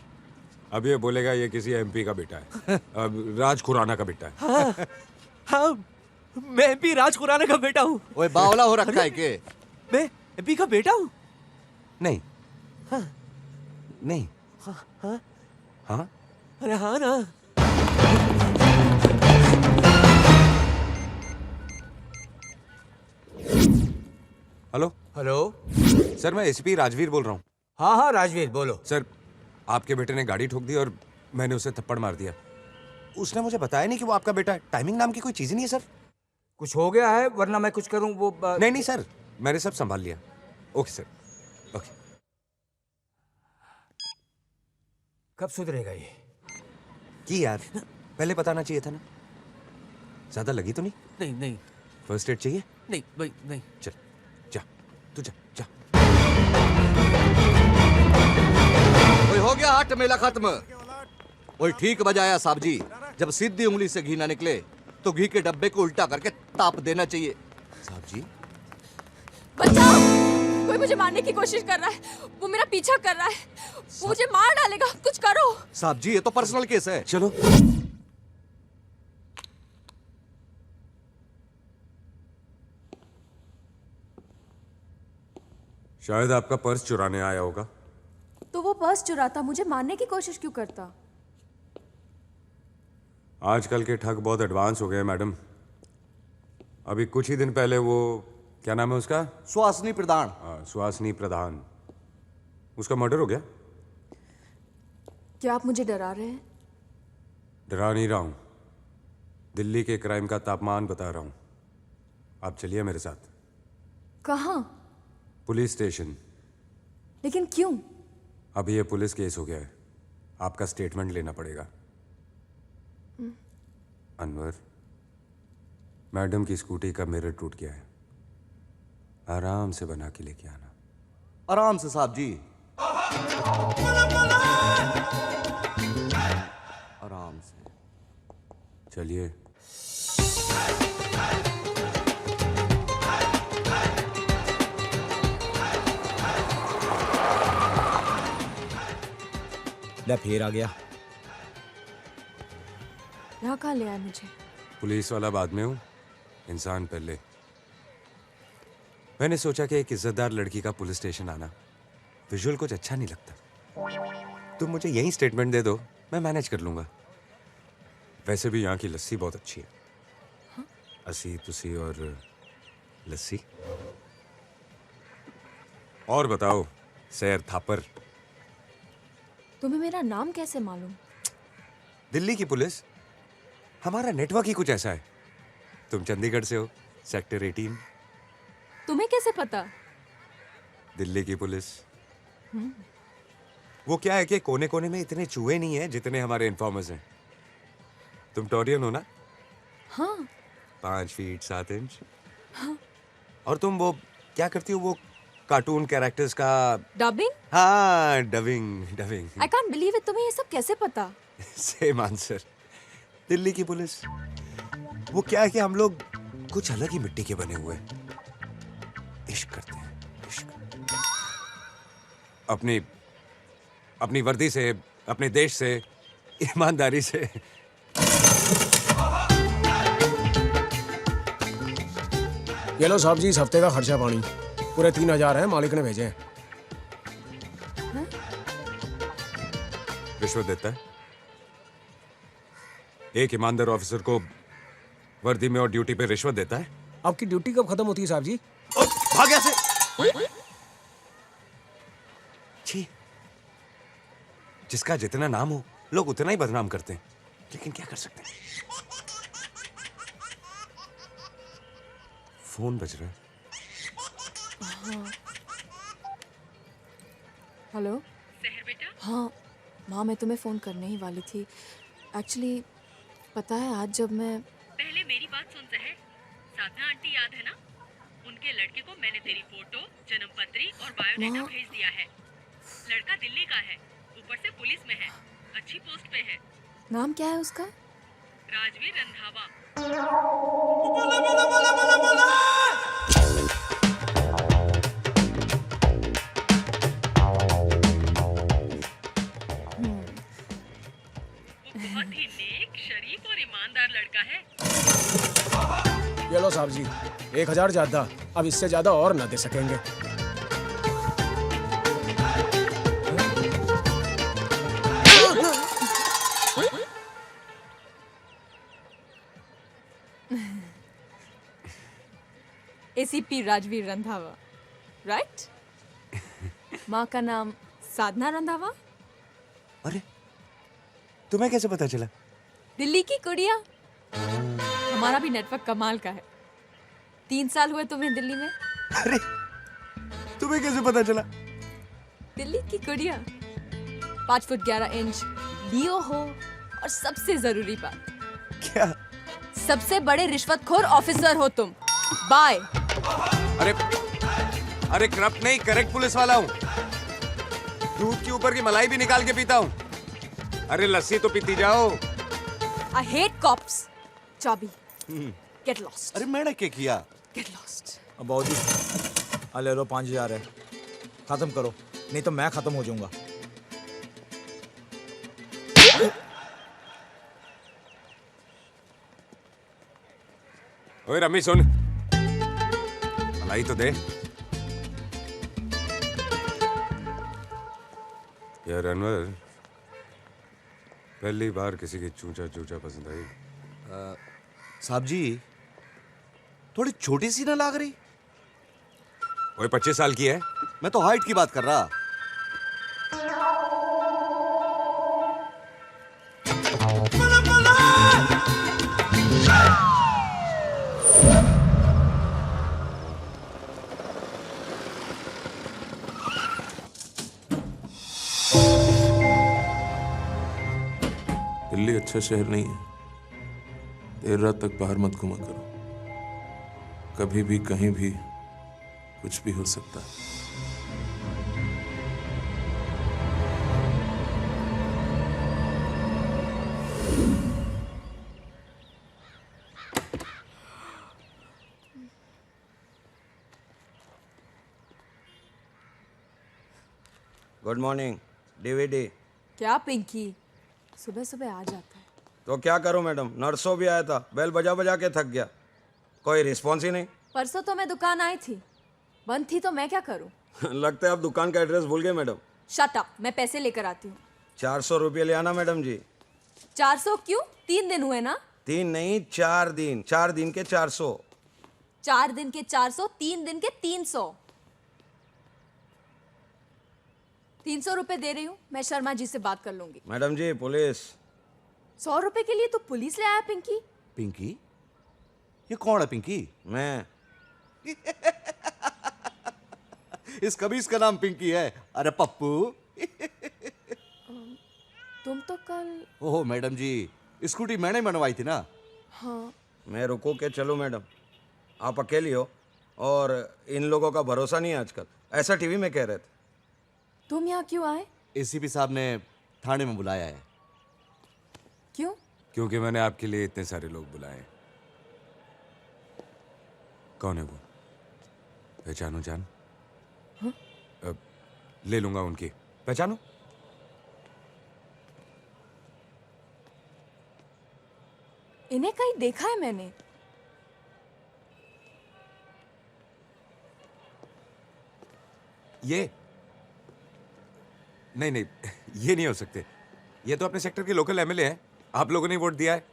अब ये बोलेगा ये किसी MP का बेटा है, अब राज खुराना का बेटा है। हाँ, मैं MP राज खुराना का बेटा हूँ। ओए बावला हो रखा है के? मैं MP का बेटा हूँ? नहीं। हाँ। नहीं। हाँ हाँ हाँ? अरे हाँ ना। हेलो हेलो सर, मैं ACP राजवीर बोल रहा हूँ। हाँ हाँ राजवीर बोलो। सर, आपके बेटे ने गाड़ी ठोक दी और मैंने उसे थप्पड़ मार दिया। उसने मुझे बताया नहीं कि वो आपका बेटा है। टाइमिंग नाम की कोई चीज ही नहीं है सर। कुछ हो गया है, वरना मैं कुछ करूं वो नहीं सर, मैंने सब संभाल लिया। Okay sir, okay. कब सुधरेगा ये? की यार, पहले बताना चाहिए था ना। ज्यादा लगी तो नहीं? नहीं नहीं। फर्स्ट एड चाहिए? नहीं भाई नहीं। चल जा, तू जा जा। ओए हो गया हट, मेला खत्म। ओए ठीक बजाया साहब जी, जब सीधी उंगली से घी ना निकले तो घी के डब्बे को उल्टा करके ताप देना चाहिए। साहब जी बचाओ, कोई मुझे मारने की कोशिश कर रहा है, वो मेरा पीछा कर रहा है, वो मुझे मार डालेगा, कुछ करो। साहब जी ये तो पर्सनल केस है। चलो। शायद आपका पर्स चुराने आया होगा। तो वो पर्स चुराता, मुझे मारने की कोशिश क्यों करता? आजकल के ठग बहुत एडवांस हो गए मैडम। अभी कुछ ही दिन पहले वो, क्या नाम है उसका? सुहासिनी प्रधान। सुहासिनी प्रधान, उसका मर्डर हो गया। क्या आप मुझे डरा रहे हैं? डरा नहीं रहा हूं, दिल्ली के क्राइम का तापमान बता रहा हूं। आप चलिए मेरे साथ कहाँ? Police station. लेकिन क्यों? अभी ये पुलिस केस हो गया है, आपका स्टेटमेंट लेना पड़ेगा। अनवर, मैडम की स्कूटी का मिरर टूट गया है, आराम से बना के लेके आना। आराम से साहब जी, आराम से। चलिए। ले फिर आ गया। यहाँ कहाँ ले आया मुझे? पुलिस वाला बाद में हूँ, इंसान पहले। मैंने सोचा कि एक इज्जतदार लड़की का पुलिस स्टेशन आना विजुअल कुछ अच्छा नहीं लगता। तुम मुझे यही स्टेटमेंट दे दो, मैं मैनेज कर लूंगा। वैसे भी यहाँ की लस्सी बहुत अच्छी है। हाँ? असी तुसी और लस्सी। और बताओ सैर थापर, तुम्हें मेरा नाम कैसे मालूम? दिल्ली की पुलिस, हमारा नेटवर्क ही कुछ ऐसा है। तुम चंडीगढ़ से हो, सेक्टर 18। तुम्हें कैसे पता? दिल्ली की पुलिस। वो क्या है कि कोने कोने में इतने चूहे नहीं हैं जितने हमारे इन्फॉर्मर्स हैं। तुम टोरियन हो ना? हाँ। 5 फीट 7 इंच। हाँ। और तुम वो क्या करती हो, वो कार्टून कैरेक्टर्स का डबिंग? हाँ, dubbing. I can't believe it, तुम्हें ये सब कैसे पता? Same answer. दिल्ली की पुलिस, वो क्या है कि हम लोग कुछ अलग ही मिट्टी के बने हुए हैं। इश्क करते हैं, इश्क। अपनी वर्दी से, अपने देश से, ईमानदारी से। ये लो साहब जी, इस हफ्ते का खर्चा पानी पूरे 3000 है, मालिक ने भेजे हैं। रिश्वत देता है? एक ईमानदार ऑफिसर को वर्दी में और ड्यूटी पे रिश्वत देता है? आपकी ड्यूटी कब खत्म होती है साहब जी? भाग यहाँ से। छी, जिसका जितना नाम हो लोग उतना ही बदनाम करते हैं, लेकिन क्या कर सकते हैं। फोन बज रहा है। हाँ। हेलो सहर बेटा। हाँ माँ, मैं तुम्हें फ़ोन करने ही वाली थी। एक्चुअली पता है, आज जब मैं पहले मेरी बात सुन सहर। साधना आंटी याद है ना? उनके लड़के को मैंने तेरी फोटो, जन्मपत्री और बायोडाटा भेज दिया है। लड़का दिल्ली का है, ऊपर से पुलिस में है, अच्छी पोस्ट पे है। नाम क्या है उसका? राजवीर रंधावा। बहुत ही नेक, शरीफ और ईमानदार लड़का है। ये लो साहब जी, 1000 ज्यादा, अब इससे ज्यादा और ना दे सकेंगे। ACP Rajveer Randhawa, right? माँ का नाम साधना रंधावा। अरे तुम्हें कैसे पता चला? दिल्ली की कुड़िया। हमारा भी नेटवर्क कमाल का है। 3 साल हुए तुम्हें दिल्ली में। अरे तुम्हें कैसे पता चला? दिल्ली की कुड़िया, 5 फुट 11 इंच, लियो हो, और सबसे जरूरी बात, क्या? सबसे बड़े रिश्वतखोर ऑफिसर हो तुम। बाय। अरे करप्ट नहीं, करेक्ट पुलिस वाला हूँ। दूध के ऊपर की मलाई भी निकाल के पीता हूँ। अरे लस्सी तो पीती जाओ। I hate cops. चाबी। Get lost. अरे मैंने क्या किया? Get lost. अब बाबू जी, ले लो 5000 है, खत्म करो, नहीं तो मैं खत्म हो जाऊंगा। ओए रमी सुन, मलाई तो दे। यार अनवर, पहली बार किसी की चूचा चूचा पसंद आई। साहब जी, थोड़ी छोटी सी ना लग रही? ओए 25 साल की है। मैं तो हाइट की बात कर रहा। दिल्ली अच्छा शहर नहीं है। देर रात तक बाहर मत घुमा करो, कभी भी कहीं भी कुछ भी हो सकता है। Good morning DVD. क्या पिंकी, सुबह सुबह आ जाता है। तो क्या करूं मैडम, नर्सों भी आया था, बेल बजा बजा के थक गया, कोई रिस्पॉन्स ही नहीं। परसों तो मैं दुकान आई थी, बंद थी तो मैं क्या करूं? लगता है आप दुकान का एड्रेस भूल गए मैडम। शट अप, मैं पैसे लेकर आती हूँ। 400 रुपये ले आना मैडम जी। 400 क्यों? 3 दिन हुए ना। 3 नहीं 4 दिन, 4 दिन के 400। 4 दिन के 400, 3 दिन के 300। 300 रुपए दे रही हूँ, मैं शर्मा जी से बात कर लूंगी। मैडम जी पुलिस। 100 रुपए के लिए तो पुलिस ले आया पिंकी। पिंकी? ये कौन है पिंकी? मैं। इस कबीज का नाम पिंकी है। अरे पप्पू। तुम तो कल। ओह मैडम जी, स्कूटी मैंने बनवाई थी ना। हाँ। मैं रुको के चलूं मैडम, आप अकेली हो और इन लोगों का भरोसा नहीं है आजकल, ऐसा टीवी में कह रहे थे। तुम यहाँ क्यों आए? एसीपी साहब ने थाने में बुलाया है। क्यों? क्योंकि मैंने आपके लिए इतने सारे लोग बुलाए। कौन है वो? पहचानो जान? हाँ? ले लूंगा उनकी। पहचानो? इन्हें कहीं देखा है मैंने। ये नहीं नहीं, ये नहीं हो सकते। ये तो अपने सेक्टर के लोकल एमएलए हैं, आप लोगों ने वोट दिया है।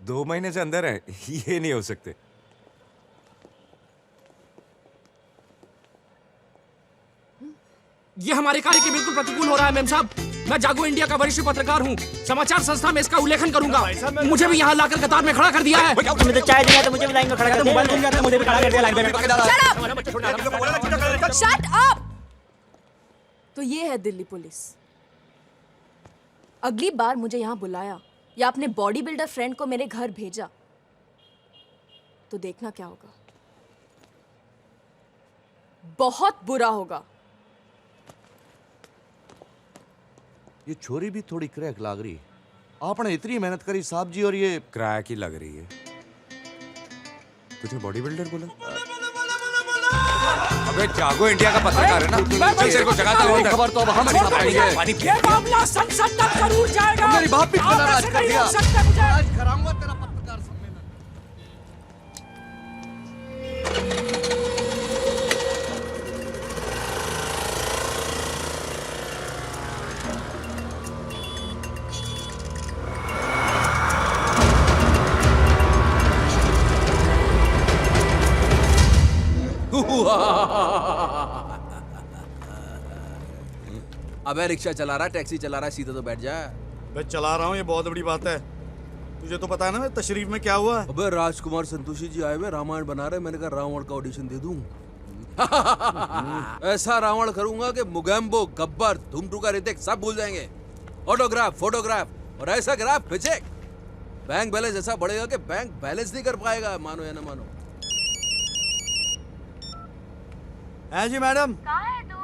2 महीने से अंदर है, ये नहीं हो सकते। ये हमारे कार्य के बिल्कुल प्रतिकूल हो रहा है मेम साहब। मैं जागो इंडिया का वरिष्ठ पत्रकार हूँ, समाचार संस्था में इसका उल्लेखन करूंगा। मुझे भी यहाँ लाकर कतार में खड़ा कर दिया है। तुम्हें तो चाय दिया तो मुझे भी लाइन में खड़ा कर दिया, मोबाइल दूंगा तो मुझे भी खड़ा कर दिया लाइन में। Shut up! तो ये है दिल्ली पुलिस। अगली बार मुझे यहाँ बुलाया या अपने बॉडी बिल्डर फ्रेंड को मेरे घर भेजा तो देखना क्या होगा। बहुत बुरा होगा। ये छोरी भी थोड़ी क्रैक लग रही। आपने इतनी मेहनत करी साहब जी और ये क्रैक ही लग रही है। तुझे बॉडी बिल्डर बोला? अबे जागो इंडिया का पत्रकार है ना, चल तेरे को जगाता हूं। खबर तो अब हम छाप पाएंगे। ये मामला संसद तक जरूर जाएगा। मेरी बात भी नाराज कर दिया। आज कराऊंगा तेरा पत्रकार सम्मेलन। अबे रिक्शा चला रहा, टैक्सी चला रहा, सीधा तो बैठ जा। मैं चला रहा हूँ, ये बहुत बड़ी बात है। तुझे तो पता है ना तशरीफ में क्या हुआ? अबे राजकुमार संतोषी जी आए हुए, रामायण बना रहे। मैंने कहा रावण का ऑडिशन दे दूं। ऐसा रावण करूंगा कि मुगैम्बो, गब्बर, धूमटूका, ऋतिक सब भूल जाएंगे। ऑटोग्राफ, फोटोग्राफ और ऐसा ग्राफ खींचे, बैंक बैलेंस ऐसा बढ़ेगा कि बैंक बैलेंस नहीं कर पाएगा, मानो या ना मानो। है जी मैडम। कहाँ है तू?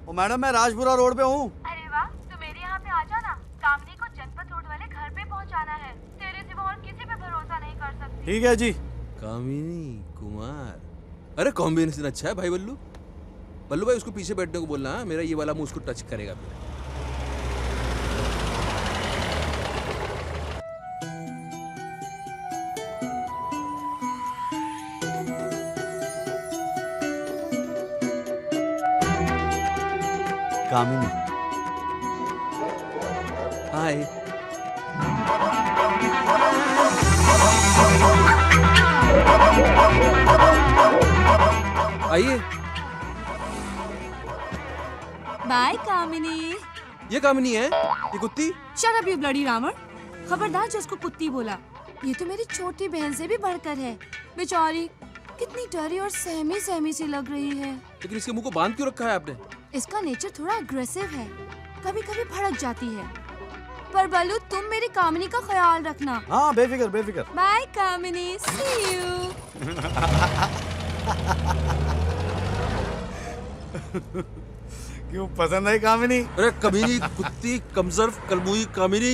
ओ मैडम मैं राजपुरा रोड पे हूँ। अरे वाह, तू मेरे यहाँ पे आ जाना। कामनी को जनपद रोड वाले घर पे पहुँचाना है। तेरे सिवा और किसी पे भरोसा नहीं कर सकती। ठीक है जी। कामिनी कुमार, अरे कॉम्बिनेशन अच्छा है भाई बल्लू। बल्लू भाई उसको पीछे बैठने को बोलना, मेरा ये वाला मुंह उसको टच करेगा फिर। कामिनी। हाय। आइए। बाय कामिनी। ये कामिनी है? ये कुत्ती? Shut up you bloody Ravan. खबरदार जो उसको कुत्ती बोला। ये तो मेरी छोटी बहन से भी बढ़कर है। बेचारी कितनी डरी और सहमी सहमी सी लग रही है। लेकिन इसके मुंह को बांध क्यों रखा है आपने? इसका नेचर थोड़ा अग्रेसिव है। कभी कभी भड़क जाती है। पर बल्लू तुम मेरी कामिनी का ख्याल रखना। हाँ बेफिक्र बेफिक्र। Bye Kamini, see you. क्यों पसंद आई कामिनी? अरे कमीनी, कुत्ती, कमजोर, कलमुई कामिनी।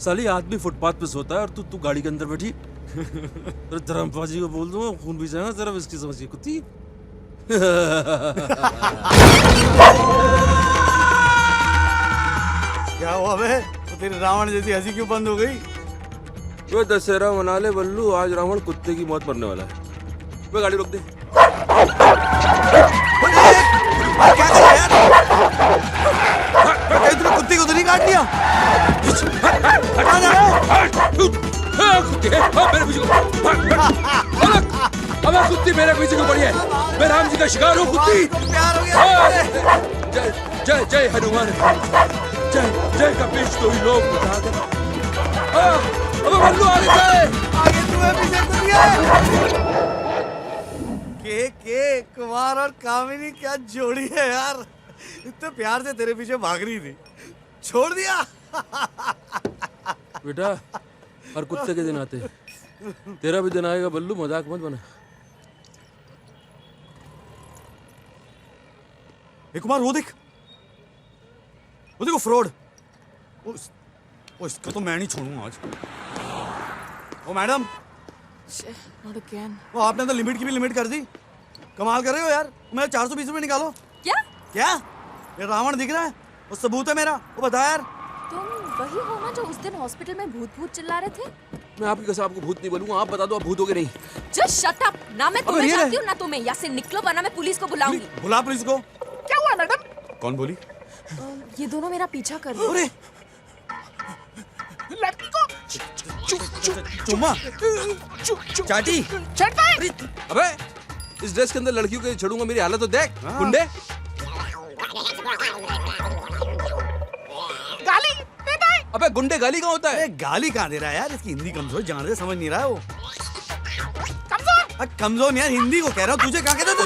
साली आदमी फुटपाथ पे सोता है और तू गाड़ी के अंदर बैठी। अरे धर्मपाजी को बोल दूंगा, खून भी जाएगा जरा इसकी समझिए कुत्ती। क्या हुआ बे? तो तेरी रावण जैसी हंसी क्यों बंद हो गई? वो दशहरा मना ले बल्लू, आज रावण कुत्ते की मौत मरने वाला है। वो गाड़ी रोक दे। क्या कर रहा है यार? तूने कुत्ते को तो नहीं काट लिया? हटा जा मेरे पीछे अब कुत्ती मेरे पीछे क्यों पड़ी है? मैं राम जी का शिकार हूँ कुत्ती। प्यार हो गया। जय जय जय हनुमान, जय जय कपीश तो ही लोग बता दे। अब बल्लू आगे तुम्हें पीछे के कुमार और कामिनी क्या जोड़ी है यार। इतने प्यार से तेरे पीछे भाग रही थी, छोड़ दिया। बेटा हर कुत्ते के दिन आते, तेरा भी दिन आएगा बल्लू, मजाक मत बना। कुमार वो देखो फ्रॉड। इसको तो मैं नहीं छोड़ूंगा आज। ओ मैडम, Not again. वो आपने तो लिमिट की भी लिमिट कर दी। कमाल कर रहे हो यार। मेरे 420 रुपए निकालो। क्या? क्या? ये रावण दिख रहा है, वो सबूत है मेरा। वो बता यार। तुम वही हो ना जो उस दिन हॉस्पिटल में भूत भूत चिल्ला रहे थे? मैं आपकी कसम आपको भूत नहीं बोलूंगा, आप बता दो आप भूत हो गए नहीं। Just shut up! ना मैं तुम्हें जानती हूँ ना तुम्हें। यहाँ से निकलो वरना मैं पुलिस को बुलाऊंगी। बुला पुलिस को। क्या हुआ मैडम? कौन बोली? ये दोनों मेरा पीछा कर रहे हैं। लड़की को चुम्मा चाटी। अबे इस ड्रेस के अंदर लड़कियों को छेड़ूंगा, मेरी हालत तो देख। गुंडे गाली देता है। अबे गुंडे गाली कहाँ होता है? गाली कहाँ दे रहा है यार? इसकी हिंदी कमजोर, जान दे, समझ नहीं रहा है वो। कमजोर? कमजोर यार, हिंदी को कह रहा हूँ। तुझे कहाँ कहता था?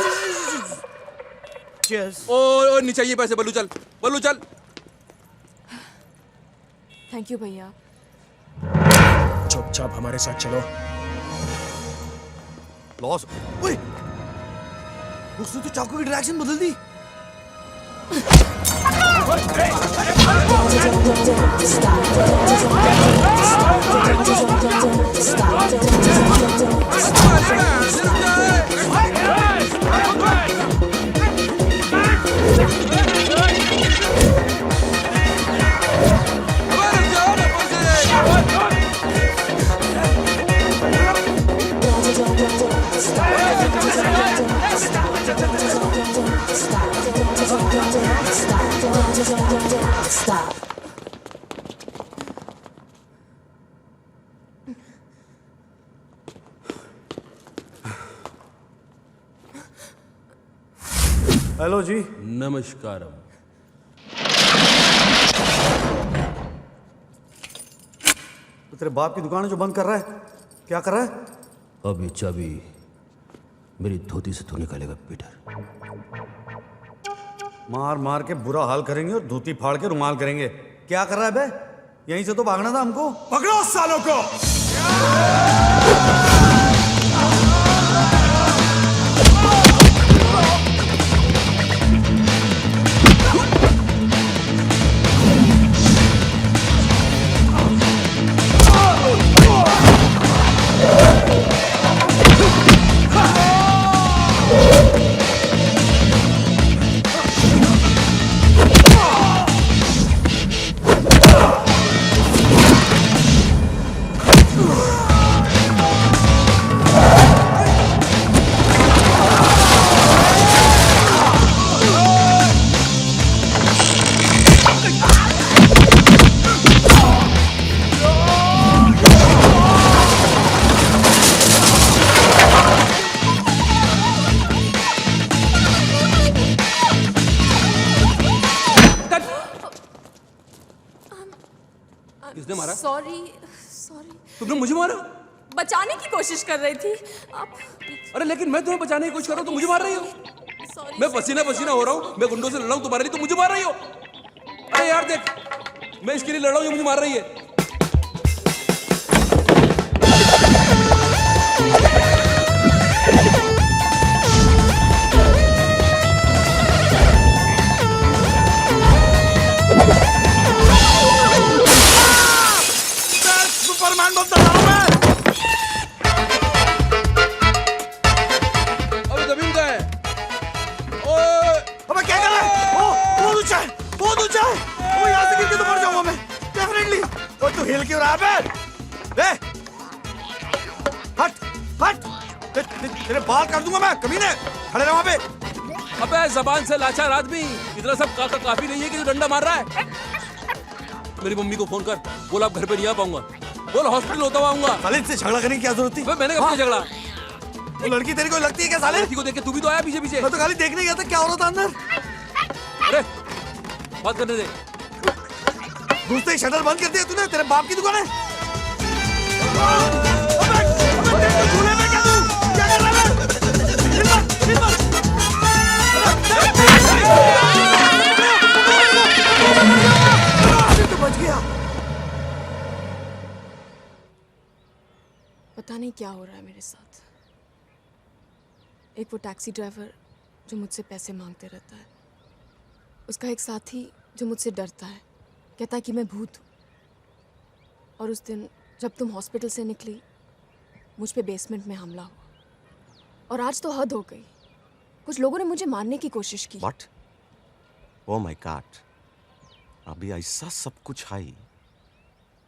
ओ नहीं चाहिए पैसे। बल्लू चल, बल्लू चल। थैंक यू भैया। चुपचाप हमारे साथ चलो। लॉस। ओए, उसने तो चाकू की डायरेक्शन बदल दी। Stop. हेलो जी। नमस्कारम। तो तेरे बाप की दुकान है जो बंद कर रहा है, क्या कर रहा है? अभी चाबी मेरी धोती से तू निकालेगा पीटर। मार मार के बुरा हाल करेंगे और धोती फाड़ के रुमाल करेंगे। क्या कर रहा है बे? यहीं से तो भागना था हमको। पकड़ो उस सालों को। किसने मारा? सॉरी। तुमने मुझे मारा? बचाने की कोशिश कर रही थी आप। अरे लेकिन मैं तुम्हें बचाने की कोशिश कर रहा हूँ, तुम मुझे मार रही हो। मैं पसीना पसीना हो रहा हूँ, मैं गुंडों से लड़ रहा हूँ, तुम्हारे लिए तो मुझे मार रही हो। अरे यार देख, मैं इसके लिए लड़ रहा हूँ, ये मुझे मार रही है। सुपरमैन बनता जा रहा हूं मैं। अबे जमीन का है। ओए, अबे क्या कर रहा है? बहुत ऊंचा है, बहुत ऊंचा है। अबे यहाँ से गिर के तो मर जाऊंगा मैं, डेफिनेटली। और तू हिल क्यों रहा है बे? हट, हट। तेरे बाल काट दूंगा मैं, कमीने। खड़े रहो वहाँ पे। अबे जबान से लाचार आदमी, इतना सब काफी नहीं है कि तू डंडा मार रहा है। मेरी मम्मी को फोन कर, बोल आप घर पे नहीं आ पाऊंगा, बोल हॉस्पिटल होता हुआ आऊंगा। साले इससे झगड़ा करने की क्या जरूरत थी? मैंने कब झगड़ा? वो लड़की तेरी को लगती है क्या साले? लड़की को देख के तू भी तो आया पीछे पीछे। मैं तो खाली देखने गया था क्या हो रहा था अंदर। अरे बात करने दे। घुसते ही शटर बंद कर दिया तूने, तेरे बाप की दुकान है। झूले में क्या तू? क्या कर रहा है? तो बच गया। पता नहीं क्या हो रहा है मेरे साथ। एक वो टैक्सी ड्राइवर जो मुझसे पैसे मांगते रहता है, उसका एक साथी जो मुझसे डरता है, कहता है कि मैं भूत हूँ। और उस दिन जब तुम हॉस्पिटल से निकली, मुझ पे बेसमेंट में हमला हुआ। और आज तो हद हो गई, कुछ लोगों ने मुझे मारने की कोशिश की। What? Oh my God! अभी ऐसा सब कुछ है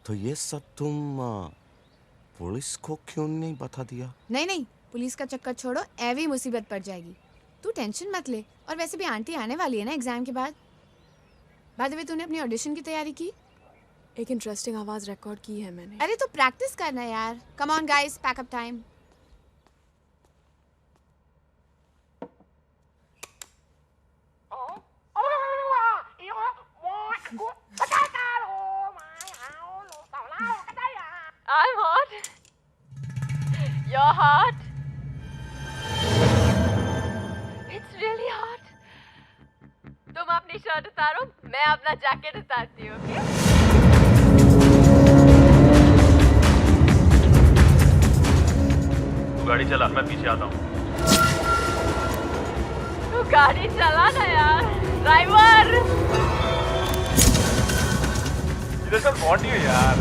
तो ये सब तुम पुलिस को क्यों नहीं बता दिया? नहीं नहीं, पुलिस का चक्कर छोड़ो, ऐवी मुसीबत पड़ जाएगी। तू टेंशन मत ले। और वैसे भी आंटी आने वाली है ना एग्जाम के बाद। बाय द वे, तूने अपनी ऑडिशन की तैयारी की? एक इंटरेस्टिंग आवाज रिकॉर्ड की है मैंने। अरे तो प्रैक्टिस करना यार। Come on guys, pack up time. I'm hot. You're hot. It's really hot. तुम अपनी शर्ट उतारो, मैं अपना जैकेट उतारती हूँ, ओके? तू गाड़ी चला, मैं पीछे आता हूँ। तू गाड़ी चला ना यार, ड्राइवर। इधर सब बॉडी है यार।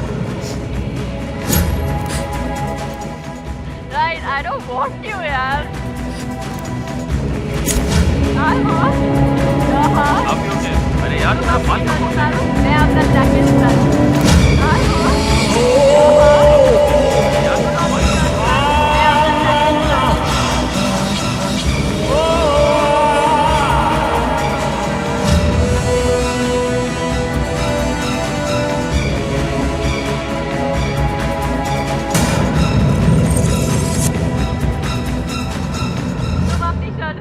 Right, I don't want you, yaar. I'm hot. You're hot. अब क्यों के? अरे यार मैं बात कर रहा हूँ। मैं अपना jacket उतारूँ। I'm hot. You're hot. मैं अपना जैकेट उतारूँ।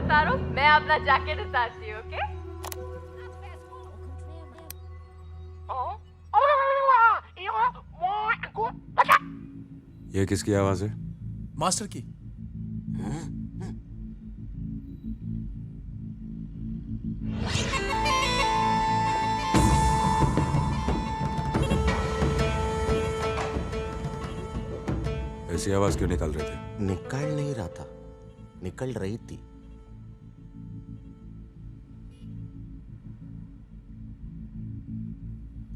उतारो, मैं अपना जैकेट उतारती हूँ, ओके? ये किसकी आवाज है? मास्टर की। ऐसी आवाज क्यों निकाल रहे थे? निकाल नहीं रहा था, निकल रही थी।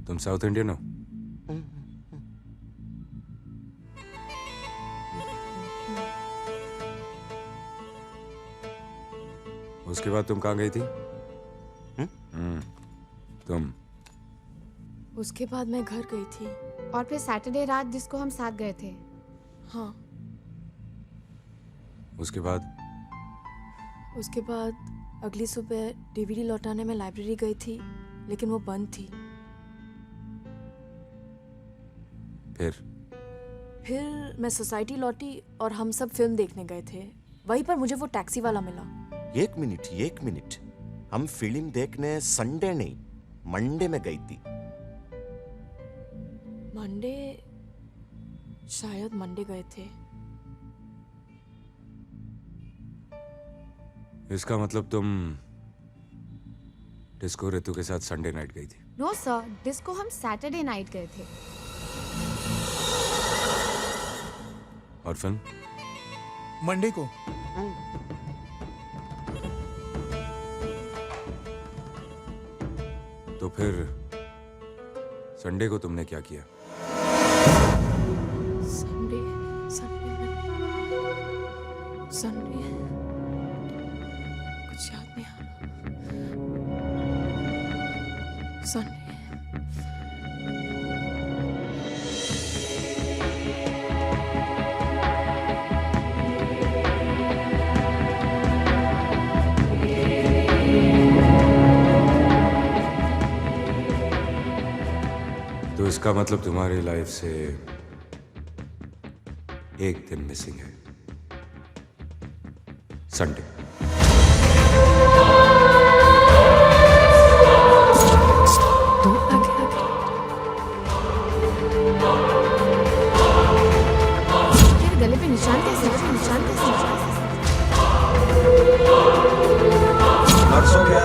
तुम साउथ इंडियन हो? उसके बाद तुम कहाँ गई थी? तुम? उसके बाद मैं घर गई थी। और फिर सैटरडे रात जिसको हम साथ गए थे। हाँ। उसके बाद? उसके बाद अगली सुबह डीवीडी लौटाने में लाइब्रेरी गई थी, लेकिन वो बंद थी। फिर मैं सोसाइटी लौटी और हम सब फिल्म देखने गए थे। वहीं पर मुझे वो टैक्सी वाला मिला। एक मिनट, हम फिल्म देखने संडे नहीं मंडे में गई थी। मंडे? शायद मंडे गए थे। इसका मतलब तुम डिस्को ऋतु के साथ संडे नाइट गई थी? नो सर, डिस्को हम सैटरडे नाइट गए थे। और फिल्म? मंडे को। तो फिर संडे को तुमने क्या किया? संडे कुछ याद नहीं आ रहा। संडे तो इसका मतलब तुम्हारी लाइफ से एक दिन मिसिंग है, संडे। तेरे गले पे निशान कैसे? नर्स हो गया,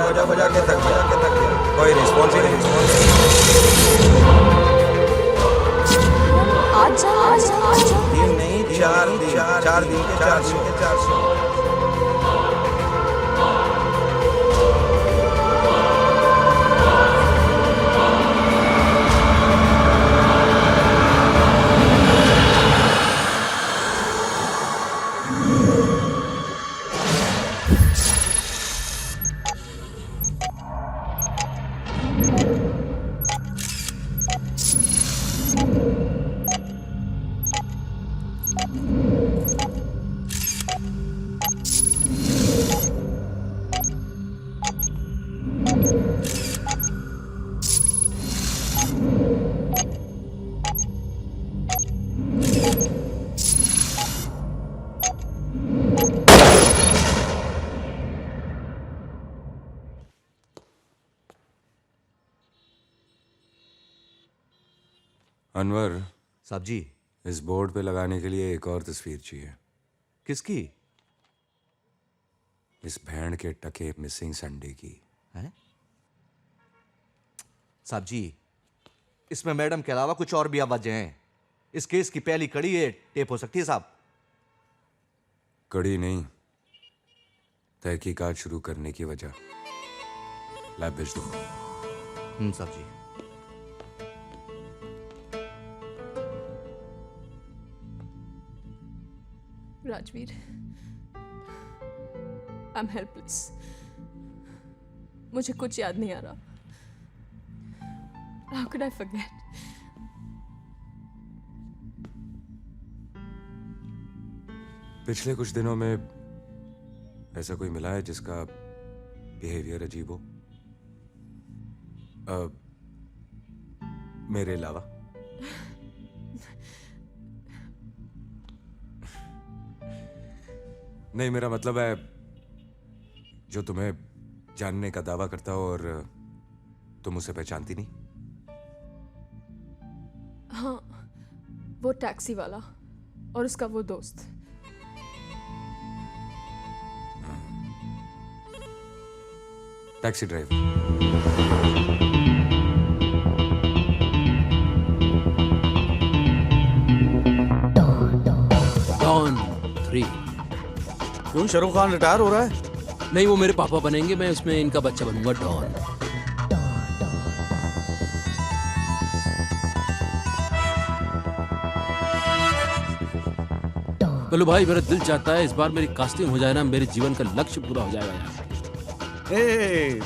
बजा बजा के थक गया, कोई रिस्पॉन्स ही नहीं। तीन नहीं, चार दिन के 400। अनवर साहब जी, इस बोर्ड पे लगाने के लिए एक और तस्वीर चाहिए। किसकी? इस भेड़ के टके मिसिंग संडे की। हैं? साहब जी, इसमें मैडम के अलावा कुछ और भी आवाजें हैं। इस केस की पहली कड़ी ये टेप हो सकती है साहब। कड़ी नहीं, तहकीकात शुरू करने की वजह। लैब भेज दो। साहब जी। Rajveer, I am helpless. मुझे कुछ याद नहीं आ रहा। How could I forget? पिछले कुछ दिनों में ऐसा कोई मिला है जिसका बिहेवियर अजीब हो? मेरे अलावा? नहीं, मेरा मतलब है जो तुम्हें जानने का दावा करता हो और तुम उसे पहचानती नहीं। हाँ, वो टैक्सी वाला और उसका वो दोस्त। Taxi driver. डॉन 3। क्यों, शाहरुख खान रिटायर हो रहा है? नहीं, वो मेरे पापा बनेंगे, मैं उसमें इनका बच्चा बनूंगा, डॉन। बोलो भाई, मेरा दिल चाहता है इस बार मेरी कास्टिंग हो जाए ना, मेरे जीवन का लक्ष्य पूरा हो जाएगा यार।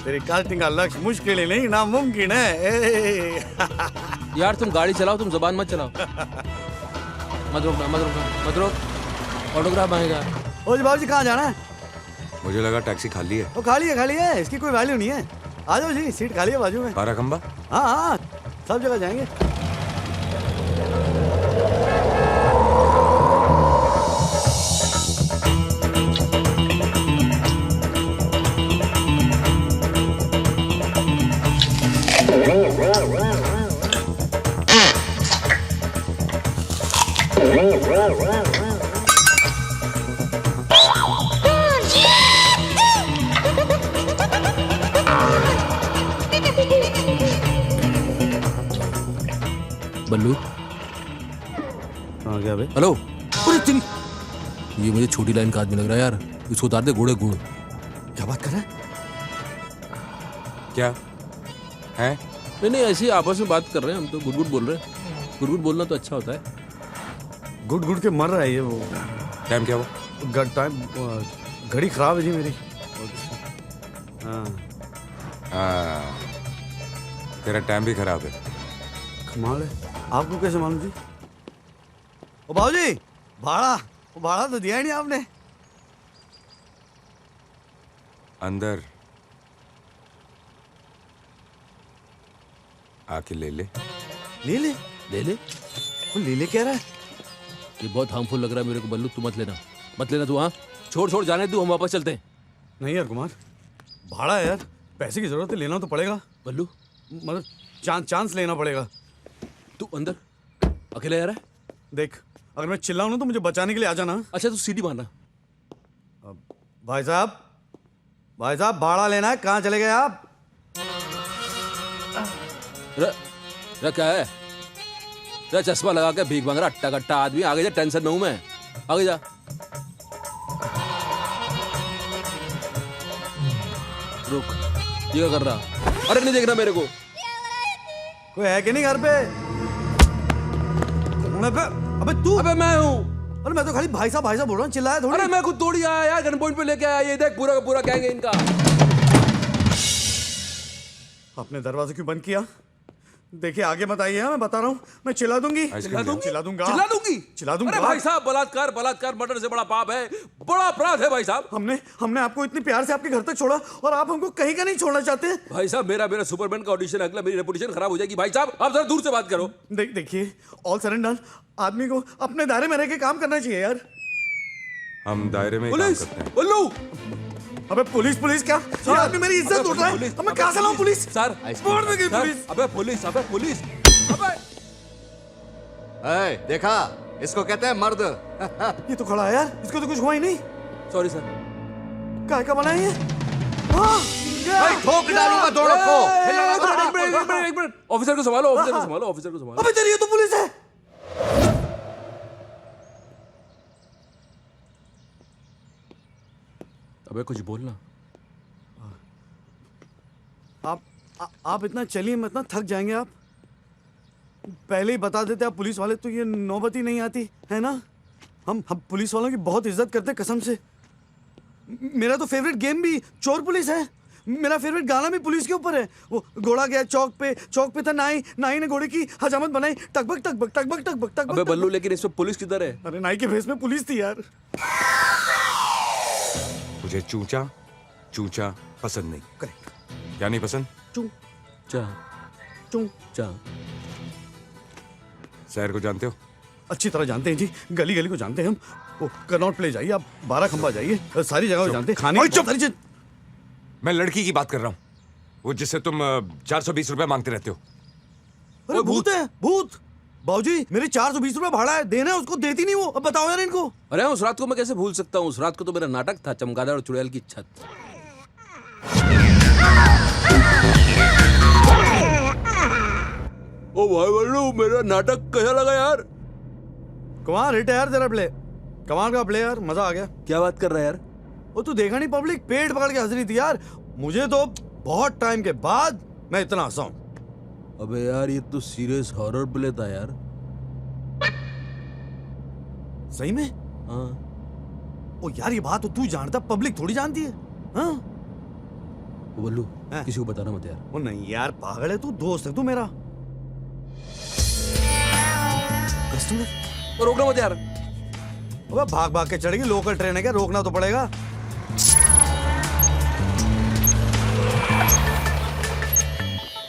तेरी कास्टिंग का लक्ष्य मुश्किल ही नहीं, नामुमकिन है। यार तुम गाड़ी चलाओ, तुम जबान मत चलाओ। मत रोक। ऑटोग्राफ मांगेगा। ओ जी बाबू जी, कहाँ जाना है? मुझे लगा टैक्सी खाली है। वो खाली है, इसकी कोई वैल्यू नहीं है। आ जाओ जी, सीट खाली है बाजू में। 12 खंबा? हाँ, सब जगह जाएंगे। बल्लू कहाँ गया बे? हेलो। अरे तेरी, ये मुझे छोटी लाइन का आदमी लग रहा है यार, इसको उतार दे। गुड़ है गुड़। क्या बात कर रहा है? क्या है? नहीं नहीं, ऐसे ही आपस में बात कर रहे हैं हम तो। गुड़ गुड़ बोल रहे हैं। गुड़ गुड़ बोलना तो अच्छा होता है। गुड गुड के मर रहा है ये वो। टाइम क्या हुआ? टाइम घड़ी खराब है जी मेरी। हाँ तेरा टाइम भी खराब है। कमाल है, आपको कैसे मालूम जी? ओ बाबूजी, भाड़ा तो दिया ही नहीं आपने। अंदर आके ले ले। ले ले ले ले। वो ले ले कह रहा है? ये बहुत हार्मफुल लग रहा है मेरे को बल्लू। तू मत लेना, मत लेना तू। हाँ छोड़ जाने तू, हम वापस चलते हैं। नहीं यार कुमार, भाड़ा है यार, पैसे की जरूरत है, लेना तो पड़ेगा। बल्लू मतलब चांस लेना पड़ेगा। तू अंदर अकेले आ रहा है? देख, अगर मैं चिल्लाऊं ना तो मुझे बचाने के लिए आ जाना। अच्छा तू सीढ़ी मारना। भाई साहब भाड़ा लेना है, कहाँ चले गए आप? क्या है? चश्मा लगा के भीख मांग रहा अट्टा कट्टा आदमी। आगे जा, टेंशन में हूं मैं। आगे जा। रुक, ये क्या कर रहा? अरे नहीं देख रहा मेरे को? कोई है कि नहीं घर पे? अबे तू? अबे मैं हूँ। अरे मैं तो खाली भाई साहब बोल रहा हूँ, चिल्लाया थोड़ी। अरे मैं खुद तोड़ी आया यार, गन पॉइंट पे लेके आया। ये देख पूरा का पूरा गैंग है इनका। आपने दरवाजा क्यों बंद किया? देखिए आगे मत आइए, मैं बता रहा हूँ, मैं चिल्ला दूंगी। अरे भाई साहब, बलात्कार मर्डर से बड़ा पाप है, बड़ा अपराध है भाई साहब। हमने आपको इतने प्यार से आपके घर तक छोड़ा और आप हमको कहीं का नहीं छोड़ना चाहते? भाई साहब, मेरा सुपरमैन का ऑडिशन अगला, मेरी रेपुटेशन खराब हो जाएगी। भाई साहब आप जरा दूर से बात करो। देखिए, ऑल सर एंड डन, आदमी को अपने दायरे में रह के काम करना चाहिए यार। हम दायरे में काम करते हैं। बल्लू, अबे पुलिस क्या? ये आदमी मेरी इज्जत उठ रहा है। अब मैं कहां से लाऊं पुलिस? सर बोल में गई पुलिस। अबे पुलिस। देखा, इसको कहते हैं मर्द। ये तो खड़ा है यार, इसको तो कुछ हुआ ही नहीं। Sorry sir. काय का बना है ये? ठोक डालूंगा दोनों को। एक मिनट, ऑफिसर को संभालो। अबे तेरी ये तो पुलिस है। अबे कुछ बोलना। आप इतना चलिए, मत ना, थक जाएंगे आप। पहले ही बता देते आप पुलिस वाले तो ये नौबत ही नहीं आती है ना। हम पुलिस वालों की बहुत इज्जत करते हैं कसम से। मेरा तो फेवरेट गेम भी चोर पुलिस है। मेरा फेवरेट गाना भी पुलिस के ऊपर है। वो घोड़ा गया चौक पे था नाई ने घोड़े की हजामत बनाई, टकबक। अबे बल्लू, लेकिन इसमें पुलिस किधर है? अरे नाई के भेस में पुलिस थी यार। मुझे चूचा पसंद नहीं। करेक्ट। क्या नहीं पसंद? चूचा। शहर को जानते हो? अच्छी तरह जानते हैं जी, गली को जानते हैं हम। वो कनॉट प्ले जाइए आप, 12 खंबा जाइए, सारी जगह जानते हैं। खाने की मैं लड़की की बात कर रहा हूँ, वो जिससे तुम 420 रुपए मांगते रहते हो। अरे भूत है, भूत। बाबूजी, मेरे 420 रुपए भाड़ा है, देना है उसको, देती नहीं वो। अब बताओ यार इनको। अरे उस रात को मैं कैसे भूल सकता हूँ? उस रात को तो मेरा नाटक था, चमगादड़ और चुड़ैल की छत। ओ भाई बल्लू, मेरा नाटक कैसा लगा यार? कमाल हिट है यार तेरा प्ले, कमाल का प्ले यार, मजा आ गया। क्या बात कर रहा है यार? वो तू देखा नहीं, पब्लिक पेट पकड़ के हंस रही थी यार। मुझे तो बहुत टाइम के बाद मैं इतना हंसा हूं। अबे यार, ये तो सीरियस हॉरर प्ले था यार। सही में? हाँ। ओ यार, ये बात तो तू जानता, पब्लिक थोड़ी जानती है। हाँ? बल्लू, किसी को बताना मत यार। वो नहीं यार, पागल है तू, दोस्त है तू मेरा। कस्टमर रोकना मत यार। अबे भाग के चढ़ेगी, लोकल ट्रेन है क्या, रोकना तो पड़ेगा।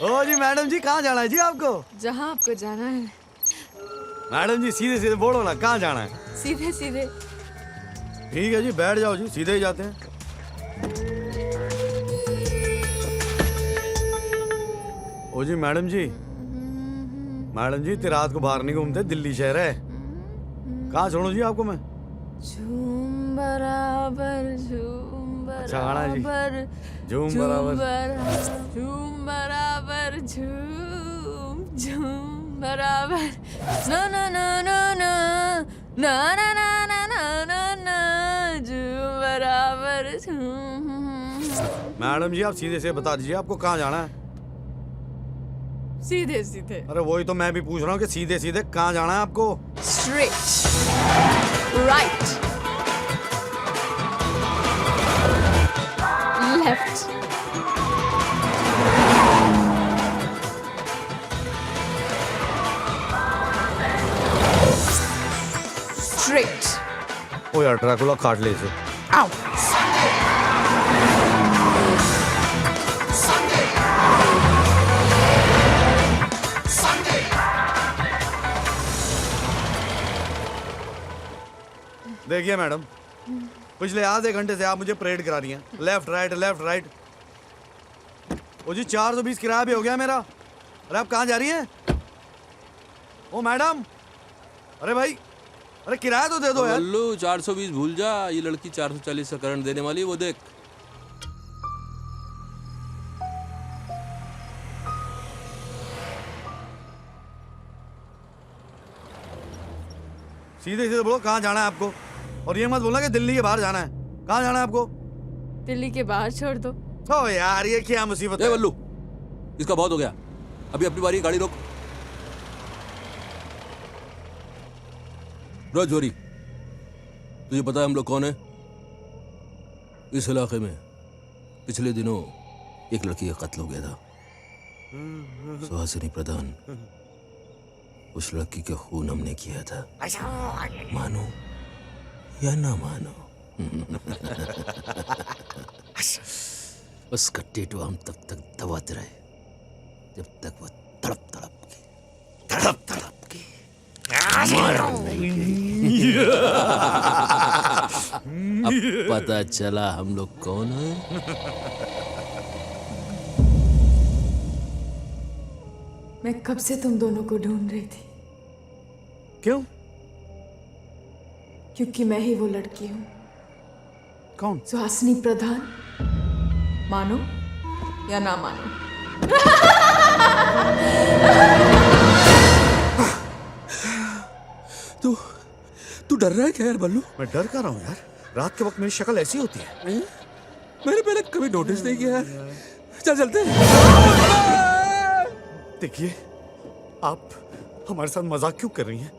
ओ जी मैडम जी, कहाँ जाना है जी आपको? जहाँ आपको जाना है। मैडम जी सीधे बोलो ना, कहाँ जाना है? सीधे। ठीक है जी, बैठ जाओ जी, सीधे ही जाते हैं। ओ जी मैडम जी, रात को बाहर नहीं घूमते, दिल्ली शहर है। कहाँ छोड़ू जी आपको मैं? झूम बराबर झूम अच्छा गाना है जी। बराबर झूम बराबर झूम बराबर झूम बराबर ना ना ना ना ना ना ना ना ना ना ना ना झूम बराबर झूम। मैडम जी आप सीधे से बता दीजिए आपको कहाँ जाना है। सीधे सीधे। अरे वही तो मैं भी पूछ रहा हूँ कि सीधे सीधे कहाँ जाना है आपको। Straight right left straight. ओ यार ड्रैकुला काट ले इसे। आओ। देखिए मैडम पिछले आधे घंटे से आप मुझे परेड करा रही हैं लेफ्ट राइट। ओ जी 420 किराया भी हो गया मेरा। अरे आप कहाँ जा रही हैं? ओ मैडम अरे भाई अरे किराया तो दे दो यार। बल्लू 420 भूल जा, ये लड़की 440 का करंट देने वाली है, वो देख। सीधे सीधे बोलो कहाँ जाना है आपको, और ये मत बोलना कि दिल्ली के बाहर जाना है। कहाँ जाना है आपको? दिल्ली के बाहर छोड़ दो। ओ यार ये क्या मुसीबत है। बल्लू इसका बहुत हो गया, अभी अपनी बारी, गाड़ी रोक। राजौरी तुझे पता है हम लोग कौन है? इस इलाके में पिछले दिनों एक लड़की का कत्ल हो गया था, सुहासिनी प्रधान। उस लड़की के खून हमने किया था, मानो या ना मानो। उसका टेटू हम तब तक दबाते रहे जब तक वो तड़प के मारा नहीं गई। अब पता चला हम लोग कौन हैं? मैं कब से तुम दोनों को ढूंढ रही थी। क्यों? क्योंकि मैं ही वो लड़की हूँ। कौन? सुहासिनी प्रधान। मानो या ना मानो। तू डर रहा है क्या यार बल्लू? मैं डर कर रहा हूँ यार, रात के वक्त मेरी शक्ल ऐसी होती है। मैंने पहले कभी नोटिस नहीं किया यार। चल चलते हैं। देखिए आप हमारे साथ मजाक क्यों कर रही हैं?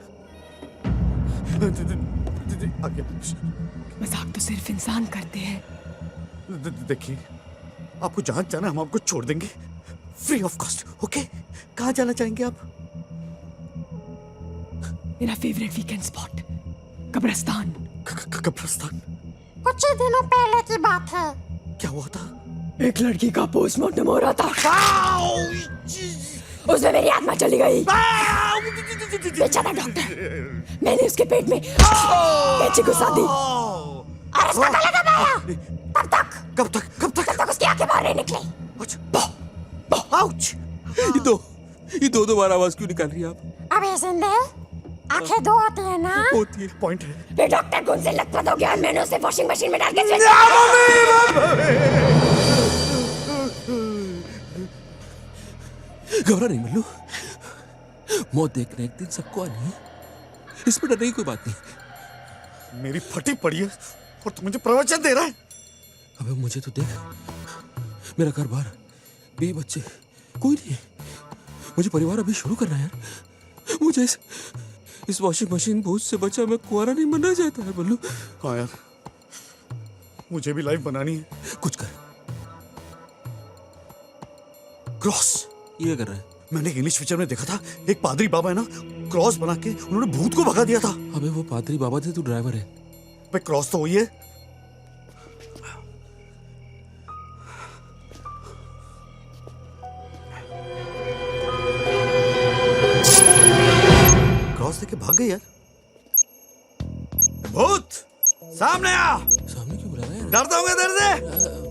आगे मजाक तो सिर्फ इंसान करते हैं। देखिए आपको जहां जाना है हम आपको छोड़ देंगे फ्री ऑफ कॉस्ट। ओके कहाँ जाना चाहेंगे आप? मेरा फेवरेट वीकेंड स्पॉट कब्रिस्तान। कब्रिस्तान? कुछ ही दिनों पहले की बात है। क्या हुआ था? एक लड़की का पोस्टमार्टम हो रहा था, उसमें मेरी आत्मा चली गई। बेचारा डॉक्टर, मैंने उसके पेट में कैंची घुसा दी और उसका गला दबाया। कब तक उसकी आंखें बाहर नहीं निकली। ये दो दोबारा आवाज क्यों निकाल रही है आप? अबे जिंदे आंखें दो होती है ना? होती है, पॉइंट है। फिर डॉक्टर को उनसे लथपथ हो गया और मैंने उसे वॉशिंग मशीन में डाल के घबरा नहीं मल्लू, मौत देखने एक दिन सबको आनी है, इसमें डरने की कोई बात नहीं। मेरी फटी पड़ी है और तू मुझे प्रवचन दे रहा है। अबे मुझे तो देख, मेरा घर बार, 2 बच्चे, कोई नहीं है। मुझे परिवार अभी शुरू करना है यार। मुझे इस वॉशिंग मशीन भूत से बचा मैं कुंवारा नहीं बनना चाहता है बल्लू। हाँ यार मुझे भी लाइफ बनानी है। कुछ कर। क्रॉस ये कर रहा है? मैंने इंग्लिश पिक्चर में देखा था, एक पादरी बाबा है ना, क्रॉस बना के उन्होंने भूत को भगा दिया था। अबे वो पादरी बाबा थे, तू ड्राइवर है। भाई क्रॉस तो वही है। क्रॉस लेके भाग गई यार। भूत सामने आ। सामने क्यों बुला रहा है? डरता हूँ इधर से।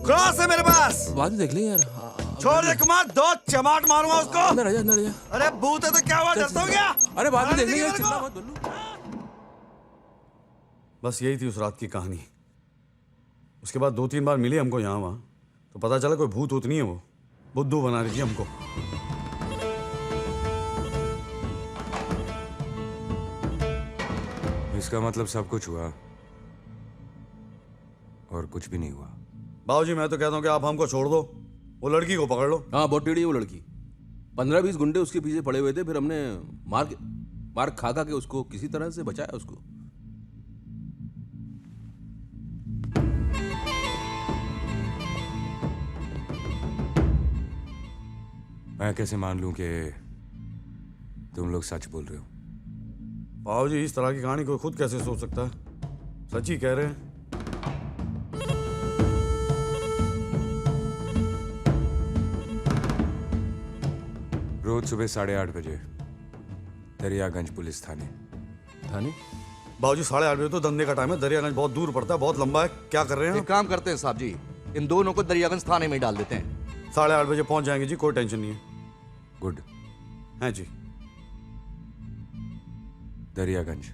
क्रॉस है मेरे पास। बाद में देख ले यार। छोड़ दे कुमार, 2 चमाट मारूंगा उसको। अंदर आ जा। अरे भूत है तो क्या हुआ, डरता हूँ क्या? अरे बाद में देख ले यार, चिल्ला मत बल्लू। बस यही थी उस रात की कहानी। उसके बाद 2-3 बार मिली हमको यहाँ वहाँ, तो पता चला कोई भूत नहीं है, वो बुद्धू बना रही थी हमको। इसका मतलब सब कुछ हुआ और कुछ भी नहीं हुआ। बाबूजी मैं तो कहता हूँ कि आप हमको छोड़ दो, वो लड़की को पकड़ लो। हाँ बहुत टेढ़ी है वो लड़की। 15-20 गुंडे उसके पीछे पड़े हुए थे, फिर हमने मार खा के उसको किसी तरह से बचाया उसको। मैं कैसे मान लूं कि तुम लोग सच बोल रहे हो? बाबूजी इस तरह की कहानी कोई खुद कैसे सोच सकता है? सच ही कह रहे हैं। रोज सुबह 8:30 बजे दरियागंज पुलिस थाने। बाबूजी 8:30 बजे तो धंधे का टाइम है, दरियागंज बहुत दूर पड़ता है, बहुत लंबा है। क्या कर रहे हैं? एक काम करते हैं साहब जी, इन दोनों को दरियागंज थाने में डाल देते हैं। 8:30 बजे पहुंच जाएंगे जी, कोई टेंशन नहीं है। गुड। हैं जी। दरियागंज।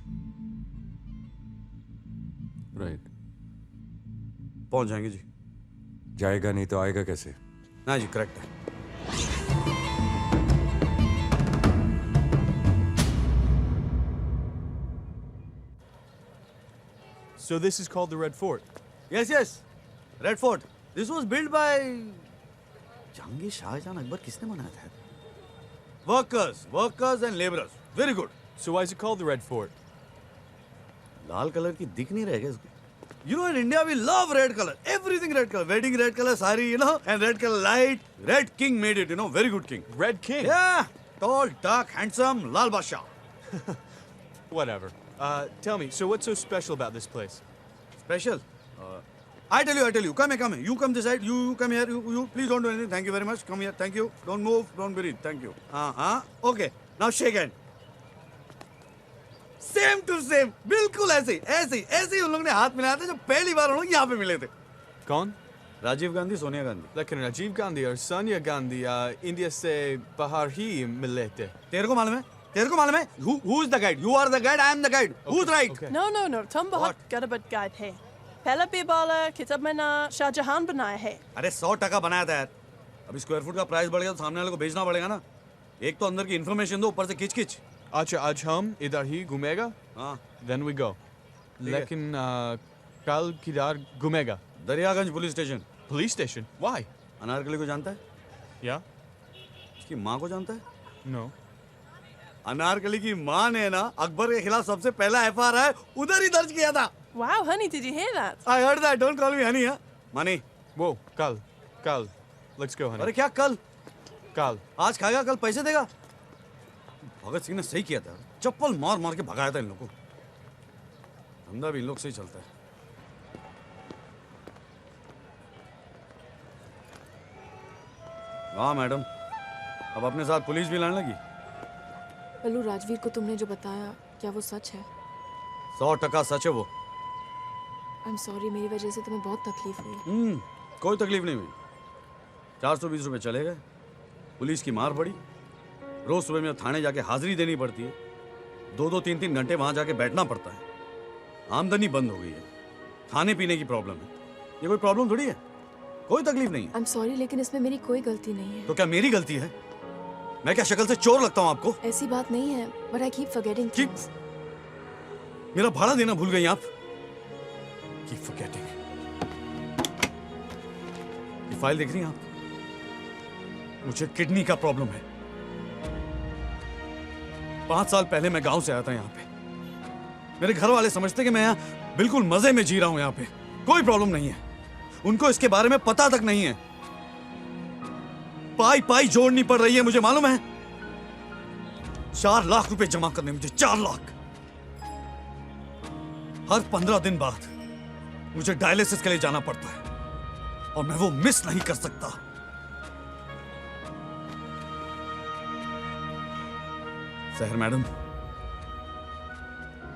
राइट। पहुंच जाएंगे जी। जाएगा नहीं तो आएगा कैसे? हाँ जी करेक्ट है। So this is called the Red Fort. Yes, yes. Red Fort. This was built by Jahangir Shahjahan Akbar. किसने बनाया था? Workers and laborers. Very good. So why is it called the Red Fort? Lal colour की दिख नहीं रहेगा इसको। You know in India we love red color. Everything red color. Wedding red color sari, you know, and red color light. Red King made it, you know, very good king. Red King? Yeah. Tall, dark, handsome, Lal Basha. Whatever. Tell me, so what's so special about this place? Special? I tell you. Come here. You come this side. You come here. You please don't do anything. Thank you very much. Come here. Thank you. Don't move. Don't breathe. Thank you. Okay. Now shake hand. Same to same, बिल्कुल ऐसे ही उन लोगों ने हाथ मिलाया था जब पहली बार उन लोग यहाँ पे मिले थे। कौन? राजीव गांधी, सोनिया गांधी। लेकिन राजीव गांधी और सोनिया गांधी इंडिया से बाहर ही मिले थे। तेरे को मालूम है? Who is the guide? You are the guide. I am the guide. Who's right? Okay. No. तुम बहुत गड़बड़ गाइड है। पहला बेबाला किताब में ना शाहजहां बनाया है। अरे 100% बनाया था यार। अभी स्क्वायर फुट का प्राइस बढ़ गया तो सामने वाले को भेजना पड़ेगा ना। एक तो अंदर की इन्फॉर्मेशन दो, ऊपर से खिच। अच्छा आज हम इधर ही घूमेगा? हाँ। Then we go. लेकिन कल किधर घूमेगा? Daryaganj police station. Police station? Why? Anarkali को जानता है? Yeah. उसकी माँ को जानता है? No. अनारकली की माँ ने ना अकबर के खिलाफ सबसे पहला FIR उधर ही दर्ज किया था। Wow, honey, did you hear that? I heard that. Don't call me honey, huh? Money. Whoa, कल. Let's go, honey. अरे क्या कल? कल. आज खाएगा, कल पैसे देगा। भगत सिंह ने सही किया था, चप्पल मार के भगाया था इन लोगों को। धंधा भी इन लोग से ही चलता है। वाह मैडम, अब अपने साथ पुलिस भी लाने लगी। पल्लू, राजवीर को तुमने जो बताया क्या वो सच है? 100% सच है वो। आई एम सॉरी, मेरी वजह से तुम्हें बहुत तकलीफ हुई। कोई तकलीफ नहीं हुई। 420 रुपए चले गए, पुलिस की मार पड़ी, रोज सुबह में थाने जाके हाजिरी देनी पड़ती है, 2-2, 3-3 घंटे वहां जाके बैठना पड़ता है, आमदनी बंद हो गई है, खाने पीने की प्रॉब्लम है। ये कोई प्रॉब्लम थोड़ी है, कोई तकलीफ नहीं है। आई एम सॉरी, लेकिन इसमें मेरी कोई गलती नहीं है। तो क्या मेरी गलती है? मैं क्या शक्ल से चोर लगता हूँ आपको? ऐसी बात नहीं है, but I keep forgetting things. मेरा भाड़ा देना भूल गई आप? Keep forgetting. ये फाइल देख रही हैं आप? मुझे किडनी का प्रॉब्लम है। 5 साल पहले मैं गांव से आया था यहाँ पे। मेरे घर वाले समझते कि मैं यहाँ बिल्कुल मजे में जी रहा हूँ, यहाँ पे कोई प्रॉब्लम नहीं है। उनको इसके बारे में पता तक नहीं है। पाई जोड़नी पड़ रही है, मुझे मालूम है। 4 लाख रुपए जमा करने मुझे, 4 लाख। हर 15 दिन बाद मुझे डायलिसिस के लिए जाना पड़ता है और मैं वो मिस नहीं कर सकता। सहर मैडम,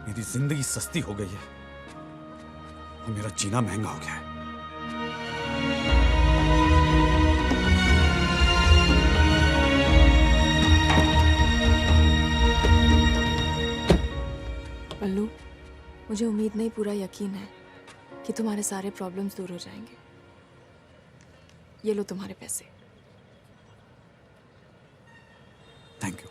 मेरी जिंदगी सस्ती हो गई है और मेरा जीना महंगा हो गया है। पल्लू, मुझे उम्मीद नहीं, पूरा यकीन है कि तुम्हारे सारे प्रॉब्लम्स दूर हो जाएंगे। ये लो तुम्हारे पैसे। Thank you.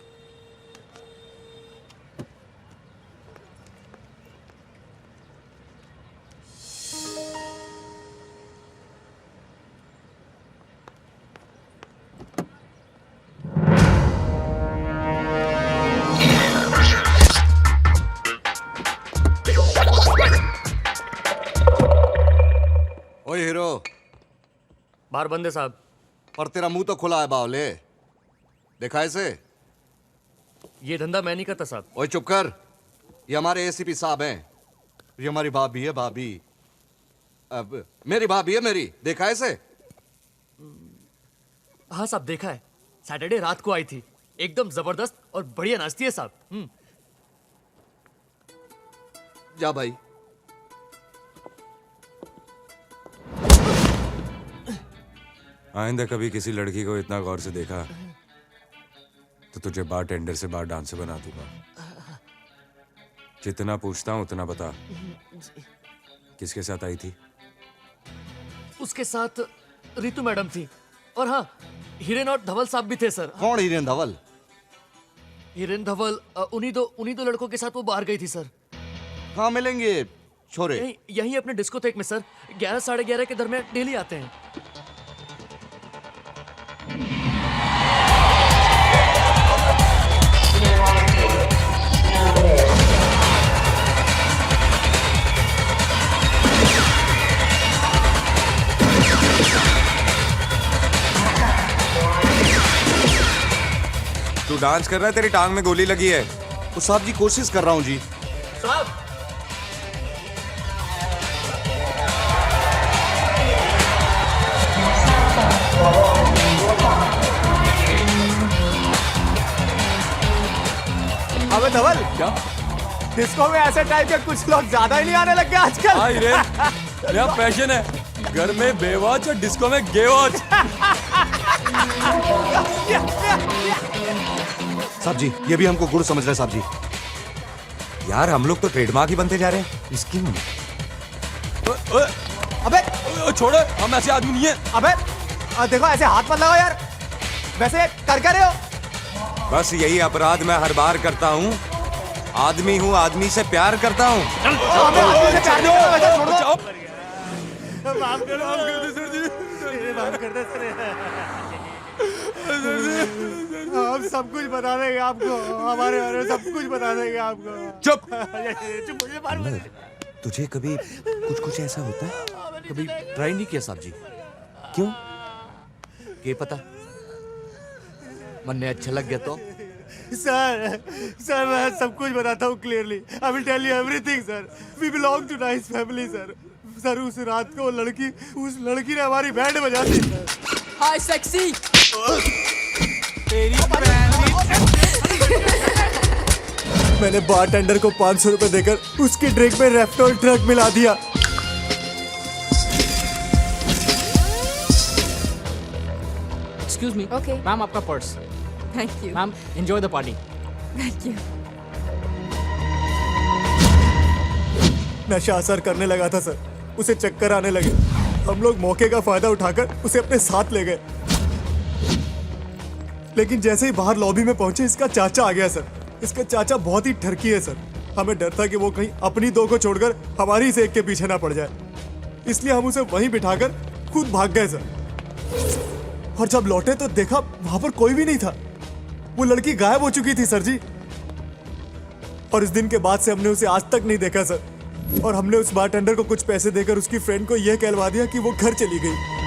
ओए हीरो, बाहर बंद है साहब। पर तेरा मुंह तो खुला है बावले। देखा इसे? ये धंधा मैं नहीं करता साहब। ओए चुप कर। ये हमारे एसीपी साहब हैं। ये हमारी भाभी है, भाभी। अब मेरी भाभी है मेरी। देखा है इसे? हाँ साहब देखा है, सैटरडे रात को आई थी, एकदम जबरदस्त और बढ़िया नाचती है साहब। जा भाई। आइंदा कभी किसी लड़की को इतना गौर से देखा तो तुझे बार टेंडर से बार डांसर बना दूंगा। जितना पूछता हूं उतना बता। किसके साथ आई थी? उसके साथ रितु मैडम थी, और हाँ हिरेन और धवल साहब भी थे सर। कौन हिरेन धवल? हिरेन धवल उन्हीं दो लड़कों के साथ वो बाहर गई थी सर। कहाँ मिलेंगे छोरे? यहीं अपने डिस्कोथेक में सर, 11 साढ़े 11 के दरमियान डेली आते हैं। तू डांस कर रहा है, तेरी टांग में गोली लगी है। तो साहब जी कोशिश कर रहा हूँ जी। साहब अबे धवल, क्या डिस्को में ऐसे टाइप के कुछ लोग ज्यादा ही नहीं आने लग गए आजकल? हाँ रे, मेरा पैशन है। घर में बेवॉच और डिस्को में गेवॉच। साहब जी ये भी हमको गुड़ समझ रहे हैं साहब जी। यार हम लोग तो ट्रेडमार्क ही बनते जा रहे हैं इसकी। अबे छोड़ो, हम ऐसे आदमी नहीं है। अबे देखो ऐसे हाथ मत लगाओ यार। वैसे कर क्या रहे हो? बस यही अपराध मैं हर बार करता हूँ। आदमी हूँ, आदमी से प्यार करता हूँ। माफ कर दो सर जी, माफ कर दो सर। हम सब कुछ बता देंगे आपको, हमारे बारे में सब कुछ बता देंगे आपको। चुप। चुप। तुझे कभी कुछ ऐसा होता है? कभी ट्राई नहीं किया साहब जी? क्यों? क्या पता मन ने अच्छा लग गया तो। सर मैं सब कुछ बताता हूँ clearly. I will tell you everything sir. We belong to nice family sir. Sir उस रात को उस लड़की ने हमारी बैंड बजा दी। हाय सेक्सी। मैंने बारटेंडर को 500 रुपए देकर उसकी ड्रिंक में रेफ्टोल ड्रग मिला दिया। Excuse me. ओके। मैम आपका purse. Thank you. Ma'am enjoy the party. Thank you. नशा असर करने लगा था सर, उसे चक्कर आने लगे। हम लोग मौके का फायदा उठाकर उसे अपने साथ ले गए, लेकिन जैसे ही बाहर लॉबी में पहुंचे इसका चाचा आ गया सर। इसका चाचा बहुत ही ठरकी है सर। हमें डर था कि वो कहीं अपनी दो को छोड़कर हमारी से एक के पीछे ना पड़ जाए, इसलिए हम उसे वहीं बिठाकर खुद भाग गए सर। और जब लौटे तो देखा वहां पर कोई भी नहीं था। वो लड़की गायब हो चुकी थी सर जी। और इस दिन के बाद से हमने उसे आज तक नहीं देखा सर। और हमने उस बारटेंडर को कुछ पैसे देकर उसकी फ्रेंड को यह कहलवा दिया कि वो घर चली गई।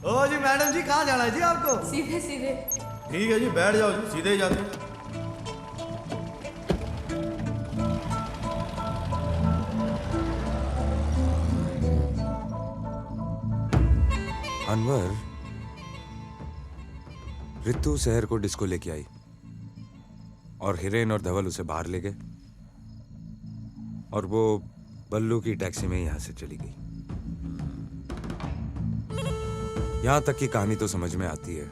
ओ जी मैडम जी, कहाँ जाना है जी आपको? सीधे सीधे। ठीक है जी, बैठ जाओ जी, सीधे ही जाते हैं। अनवर, रितु शहर को डिस्को लेके आई और हिरेन और धवल उसे बाहर ले गए और वो बल्लू की टैक्सी में यहां से चली गई। यहां तक की कहानी तो समझ में आती है,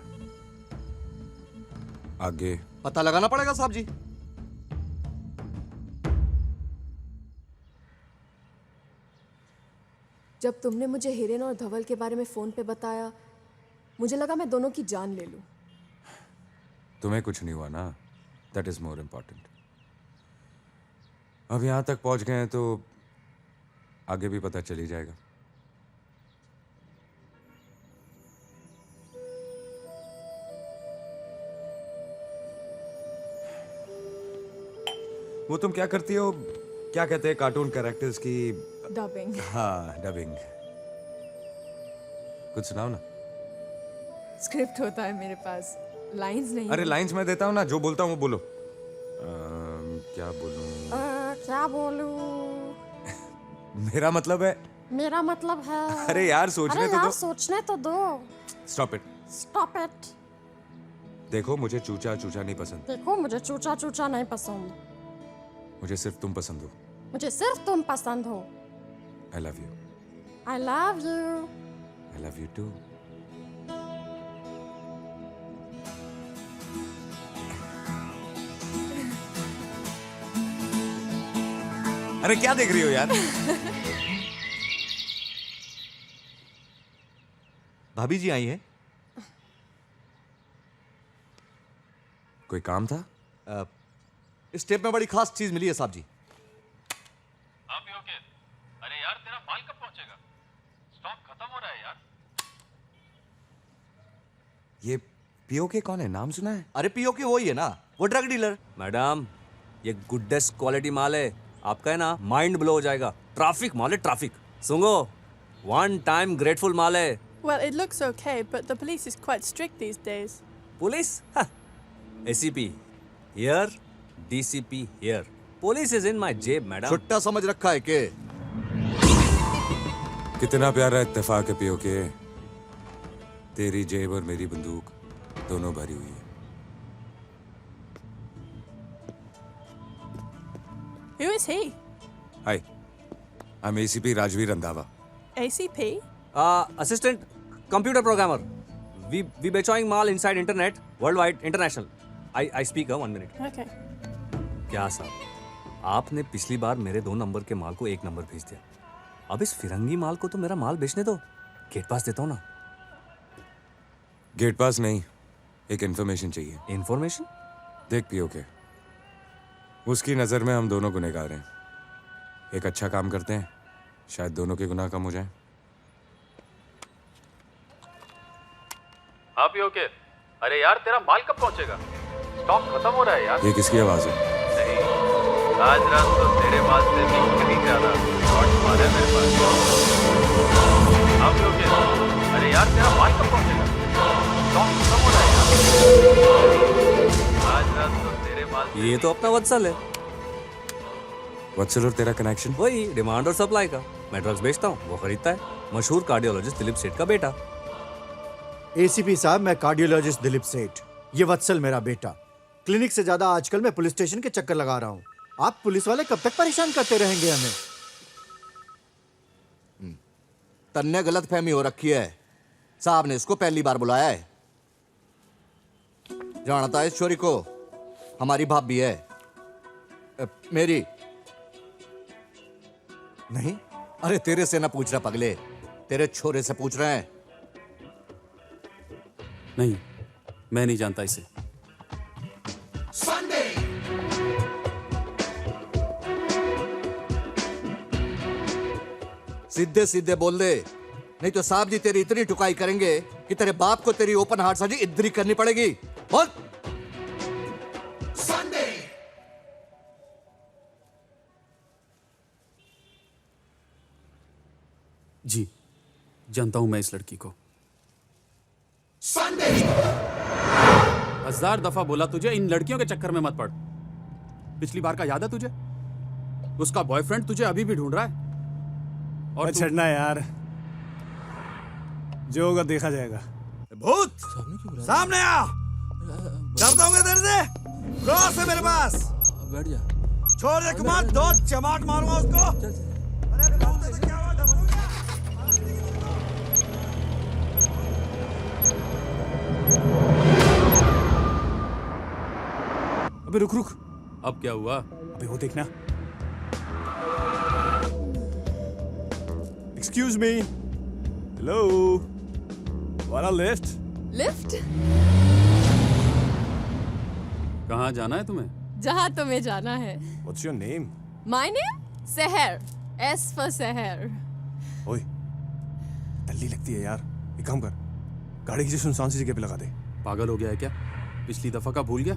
आगे पता लगाना पड़ेगा साहब जी। जब तुमने मुझे हिरेन और धवल के बारे में फोन पे बताया, मुझे लगा मैं दोनों की जान ले लूं। तुम्हें कुछ नहीं हुआ ना, दैट इज मोर इम्पोर्टेंट। अब यहां तक पहुंच गए हैं तो आगे भी पता चल ही जाएगा। वो तुम क्या करती हो, क्या कहते हैं कार्टून कैरेक्टर्स की? डबिंग। हाँ, डबिंग। कुछ सुनाओ ना। स्क्रिप्ट होता है मेरे पास, लाइंस नहीं। अरे लाइंस मैं देता हूँ ना, जो बोलता हूँ वो बोलो। क्या बोलूं? क्या बोलूं? मेरा मतलब है। मेरा मतलब है। अरे यार सोचने तो दो। सोचने तो दो। Stop it. Stop it. देखो मुझे चूचा चूचा नहीं पसंद। देखो मुझे चूचा चूचा नहीं पसंद। मुझे सिर्फ तुम पसंद हो। मुझे सिर्फ तुम पसंद हो। I love you. I love you. I love you too. अरे क्या देख रही हो यार? भाभी जी आई हैं? कोई काम था? इस टेप में बड़ी खास चीज मिली है साहब जी। आप भी ओके? अरे यार तेरा माल कब पहुंचेगा? स्टॉक खत्म हो रहा है यार। ये पीओके कौन है? नाम सुना है? अरे पीओके वही है ना, वो ड्रग डीलर। मैडम ये गुडेस्ट क्वालिटी माल है, आपका है ना माइंड ब्लो हो जाएगा। ट्रैफिक माल है, ट्रैफिक। सुनो, वन टाइम ग्रेटफुल माल है। Well, it looks okay, but the police is quite strict these days. Police? ACP here, DCP here. Police is in my जेब मैडम। छुट्टा समझ रखा है के? कितना प्यारा इत्तेफाक है पीओके। तेरी जेब और मेरी बंदूक दोनों भरी हुई है। Who is he? Hi, I'm ACP Rajveer Randhawa. ACP? Assistant computer programmer. We bechoing mal inside internet, worldwide, international. I speak 1 minute. Okay. क्या साहब, आपने पिछली बार मेरे 2 नंबर के माल को 1 नंबर भेज दिया। अब इस फिरंगी माल को तो मेरा माल बेचने दो, गेट पास देता हूँ ना। गेट पास नहीं, एक इन्फॉर्मेशन चाहिए। इन्फॉर्मेशन? देख पीओके, उसकी नजर में हम दोनों गुनहगार हैं। एक अच्छा काम करते हैं, शायद दोनों के गुनाह कम हो जाएं। आप भी ओके? अरे यार तेरा माल कब पहुंचेगा? स्टॉक खत्म हो रहा है यार। ये किसकी आवाज है? नहीं, आज रात तो तेरे पास से भी कहीं ज्यादा शॉट मारे मेरे पास। आप भी ओके? अरे यार तेरा माल कब पहुंचेगा? स्टॉक खत्म हो रहा है यार। आज रात तो तेरे पास। ये तो अपना वत्सल है। वत्सल और तेरा कनेक्शन? वही डिमांड और सप्लाई का। मैं ड्रग्स बेचता हूँ, वो खरीदता है। मशहूर कार्डियोलॉजिस्ट दिलीप सेठ का बेटा। एसीपी साहब, मैं कार्डियोलॉजिस्ट दिलीप सेठ, ये वत्सल मेरा बेटा। क्लिनिक से ज्यादा आजकल मैं पुलिस स्टेशन के चक्कर लगा रहा हूँ। आप पुलिस वाले कब तक परेशान करते रहेंगे हमें? तन्ने गलत फहमी हो रखी है। साहब ने इसको पहली बार बुलाया है। जानता है इस छोरी को? हमारी भाभी है। मेरी नहीं। अरे तेरे से ना पूछ रहा पगले, तेरे छोरे से पूछ रहे हैं। नहीं, मैं नहीं जानता इसे। सीधे सीधे बोल दे, नहीं तो साहब जी तेरी इतनी टुकाई करेंगे कि तेरे बाप को तेरी ओपन हार्ट सर्जरी इधर ही करनी पड़ेगी। बोल। जी, जानता हूं मैं इस लड़की को। 1000 दफा बोला तुझे इन लड़कियों के चक्कर में मत पड़। पिछली बार का याद है तुझे? उसका बॉयफ्रेंड तुझे अभी भी ढूंढ रहा है। और छड़ना यार, जो होगा देखा जाएगा। भूत सामने आ। डरता हूँ तेरे से? क्रॉस है मेरे पास। बैठ जा। छोड़ दे कमाल, 2 चमाट मारूंगा उसको। अरे भूत से क्या हुआ? अबे रुक रुक, अब क्या हुआ? अबे वो देखना। Excuse me. Hello. Wanna lift? Lift? कहाँ जाना है तुम्हें? जहाँ तुम्हें जाना है। What's your name? My name? सहर। S for शहर। ओए टल्ली लगती है यार, एक काम कर, गाड़ी किसी सुनसान सी जगह पे लगा दे। पागल हो गया है क्या? पिछली दफा का भूल गया?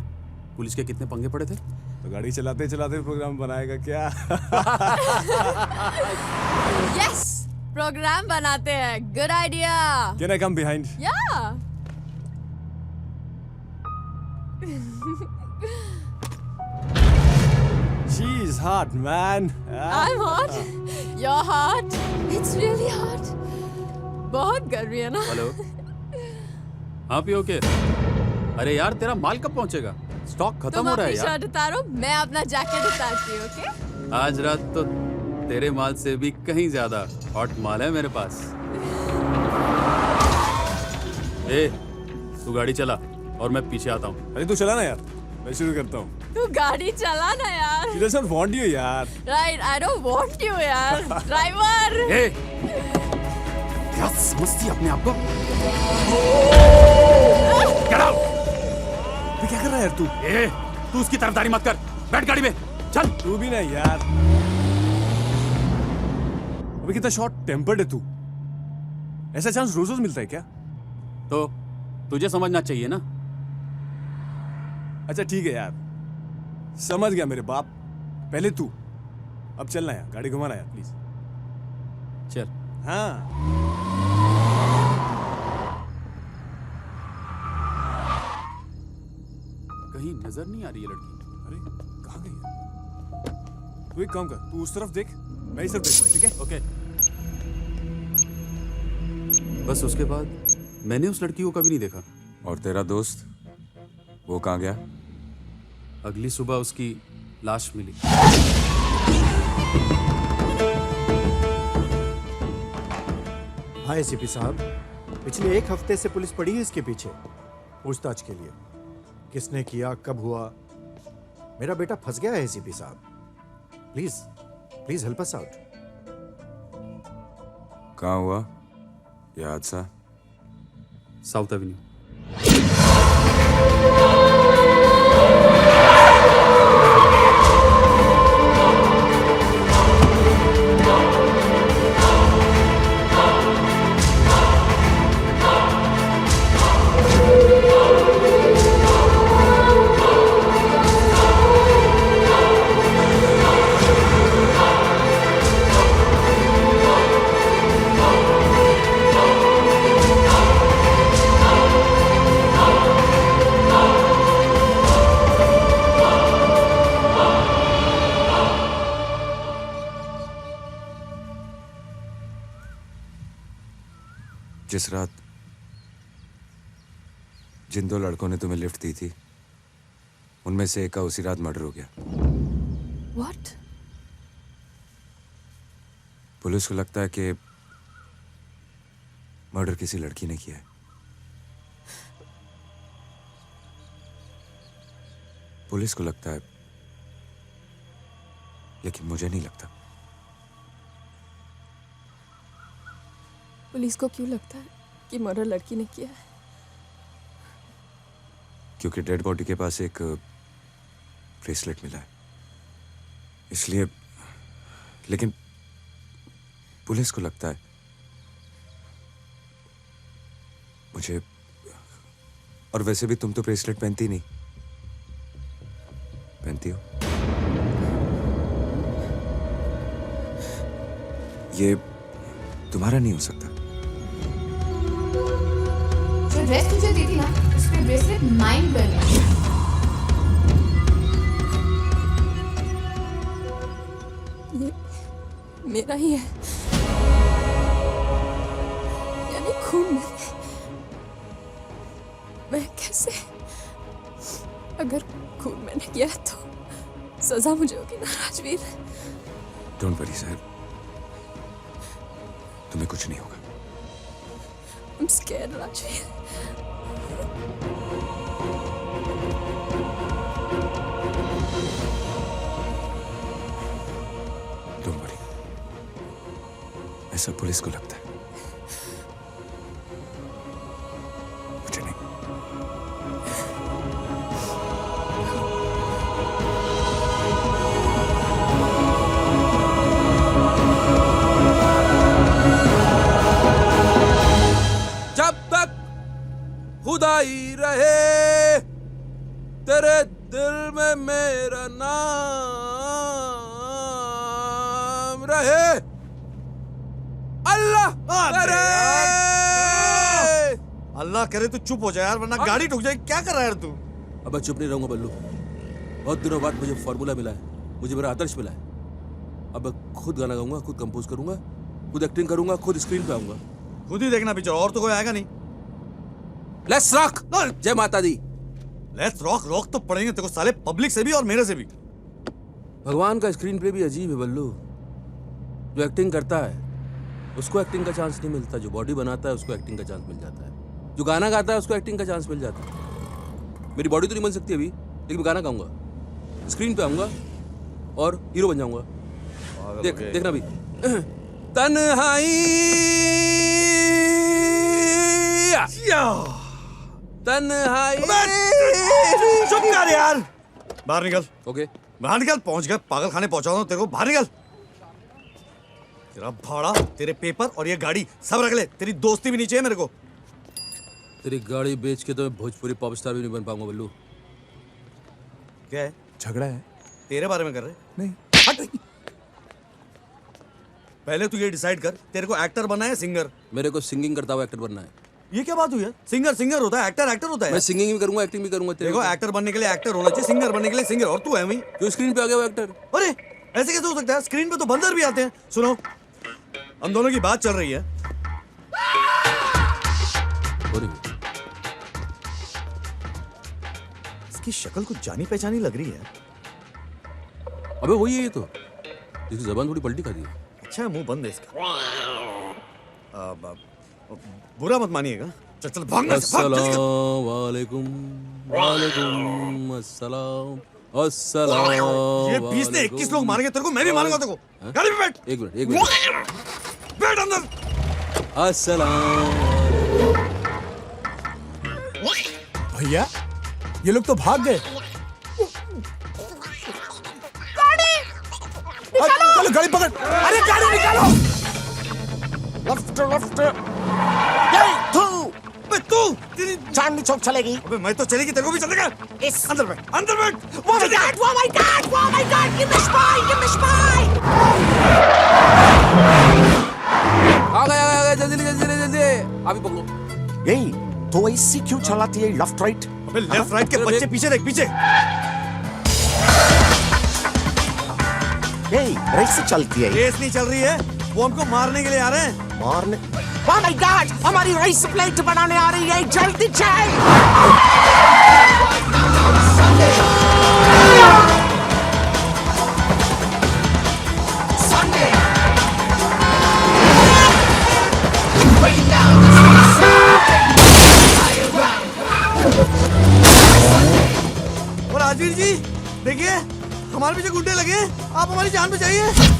पुलिस के कितने पंगे पड़े थे? तो गाड़ी चलाते चलाते प्रोग्राम बनाएगा क्या? Yes, प्रोग्राम बनाते हैं। Good idea. Can I come behind? Yeah. She's hot, man. I'm hot. You're hot. It's really hot. बहुत गर्मी है ना? हेलो, हाँ पियो के? अरे यार तेरा माल कब पहुंचेगा? स्टॉक खत्म हो रहा है यार। तुम अपनी शर्ट उतारो, मैं अपना जैकेट उतारती हूँ, ओके? आज रात तो तेरे माल से भी कहीं ज्यादा हॉट माल है मेरे पास। ए, तू गाड़ी चला और मैं पीछे आता हूँ। अरे तू चला ना यार, मैं शुरू करता हूँ। तू गाड़ी चला ना यार। She doesn't want you यार। Right, I don't want you यार। ड्राइवर। ए, क्या समझती है अपने आप को? Get out! ये क्या कर रहा है यार तू? ए, तू उसकी तरफदारी मत कर। बैठ गाड़ी में, चल। तू भी ना यार। अबे कितना शॉर्ट टेम्पर्ड है तू। ऐसा चांस रोज रोज मिलता है क्या? तो तुझे समझना चाहिए ना। अच्छा ठीक है यार, समझ गया मेरे बाप। पहले तू, अब चलना यार, गाड़ी घुमाना यार प्लीज। चल। हाँ। कहीं नजर नहीं आ रही है लड़की। अरे कहाँ गई है? तू एक काम कर, तू उस तरफ देख, मैं इस तरफ देखता हूँ, ठीक है? ओके। बस उसके बाद मैंने उस लड़की को कभी नहीं देखा। और तेरा दोस्त, वो कहाँ गया? अगली सुबह उसकी लाश मिली। हाँ एसीपी साहब, पिछले 1 हफ्ते से पुलिस पड़ी है इसके पीछे पूछताछ के लिए। किसने किया, कब हुआ? मेरा बेटा फंस गया है एसीपी साहब। Please please help us out. कहाँ हुआ ये हादसा? South Avenue. जिस रात जिन 2 लड़कों ने तुम्हें लिफ्ट दी थी, उनमें से एक का उसी रात मर्डर हो गया। What? पुलिस को लगता है कि मर्डर किसी लड़की ने किया है। पुलिस को लगता है, लेकिन मुझे नहीं लगता। पुलिस को क्यों लगता है कि मर्डर लड़की ने किया है? क्योंकि डेड बॉडी के पास एक ब्रेसलेट मिला है, इसलिए। लेकिन पुलिस को लगता है मुझे। और वैसे भी तुम तो ब्रेसलेट पहनती नहीं, पहनती हो? ये तुम्हारा नहीं हो सकता। जो ड्रेस तुझे दी थी ना, उस पे ब्रेसलेट माइंड बनी। ये मेरा ही है, यानी खून में। मैं कैसे? अगर खून मैंने किया है तो सजा मुझे होगी ना राजवीर। डोंट वरी साहब, तुम्हें कुछ नहीं होगा। I'm scared, Rajveer. Don't worry, ऐसा पुलिस को लगता है, मुझे नहीं। तन्हाई रहे, तेरे दिल में मेरा नाम रहे। अल्लाह करे। अल्लाह करे तू चुप हो जाए यार, वरना गाड़ी ठुक जाएगी। क्या कर रहा है यार तू? अब चुप नहीं रहूंगा बल्लू। बहुत दिनों बाद मुझे फॉर्मूला मिला है, मुझे मेरा आदर्श मिला है। अब खुद गाना गाऊंगा, खुद कंपोज करूंगा, खुद एक्टिंग करूंगा, खुद स्क्रीन पे आऊंगा। खुद ही देखना पिक्चर, और तो कोई आएगा नहीं। Let's rock. जय माता दी। Let's rock. रॉक तो पड़ेंगे तेरे को साले, पब्लिक से भी और मेरे से भी। भगवान का स्क्रीन प्ले भी अजीब है बल्लू। जो एक्टिंग करता है उसको एक्टिंग का चांस नहीं मिलता, जो बॉडी बनाता है उसको एक्टिंग का चांस मिल जाता है, जो गाना गाता है उसको एक्टिंग का चांस मिल जाता है। मेरी बॉडी तो नहीं बन सकती अभी, लेकिन मैं गाना गाऊंगा, स्क्रीन पे आऊंगा और हीरो बन जाऊंगा। देखना भी। तन्हाई तन्हाई। चुप कर यार, बाहर निकल। ओके बाहर निकल। पहुंच गया, पागल खाने पहुंचा हूं तेरे को। बाहर निकल। तेरा भाड़ा, तेरे पेपर और ये गाड़ी सब रख ले। तेरी दोस्ती भी नीचे है मेरे को। तेरी गाड़ी बेच के तो मैं भोजपुरी पॉप स्टार भी नहीं बन पाऊंगा बल्लू। क्या है? झगड़ा है? तेरे बारे में कर रहे? नहीं। हट। पहले तू ये डिसाइड कर, तेरे को एक्टर बनना है सिंगर? मेरे को सिंगिंग करता हुआ एक्टर बनना है। ये क्या बात हुई है? सिंगर सिंगर होता है, एक्टर एक्टर होता है। मैं सिंगिंग भी करूंगा, एक्टिंग भी करूंगा। देखो, एक्टर बनने के लिए एक्टर होना चाहिए, सिंगर बनने के लिए सिंगर, और तू है वही जो स्क्रीन पे आ गया वो एक्टर। अरे ऐसे कैसे हो सकता है? स्क्रीन पे तो बंदर भी आते हैं। सुनो, हम दोनों की बात चल रही है। इसकी शक्ल कुछ जानी पहचानी लग रही है। अबे वही है ये तो, इसकी जबान थोड़ी पलटी खा दी है। अच्छा, मुंह बंद है इसका। बुरा मत मानिएगा। चल चल भाग। अस्सलाम वालेकुम। वालेकुम अस्सलाम। अस्सलाम। ये 20 ने 21 लोग मारेंगे तेरे को, मैं भी मारूंगा तेरे को। गाड़ी में बैठ। एक मिनट बैठ अंदर। अस्सलाम। भैया ये लोग तो भाग गए। चलो गाड़ी पकड़। अरे गाड़ी निकालो। Left left. ये तू तेरी चांदनी चौक चलेगी। अबे मैं तो चलेगी, तेरे को भी चलेगा। इस अंदर बैठ, अंदर बैठ। Oh my God! Oh my God! Oh my God! Give me spy! Give me spy! आ गया जल्दी जल्दी अभी पकड़ो। यही तो ऐसी क्यों चलाती है लेफ्ट राइट? अबे लेफ्ट राइट के बच्चे पीछे देख, पीछे। यही रेस चलती है। रेस नहीं चल रही है, वो हमको मारने के लिए आ रहे हैं। मारने? Oh my God! हमारी रेस प्लेट बनाने आ रही है, जल्दी चल! और राजवीर जी देखिए, हमारे पीछे गुंडे लगे हैं, आप हमारी जान बचाइए।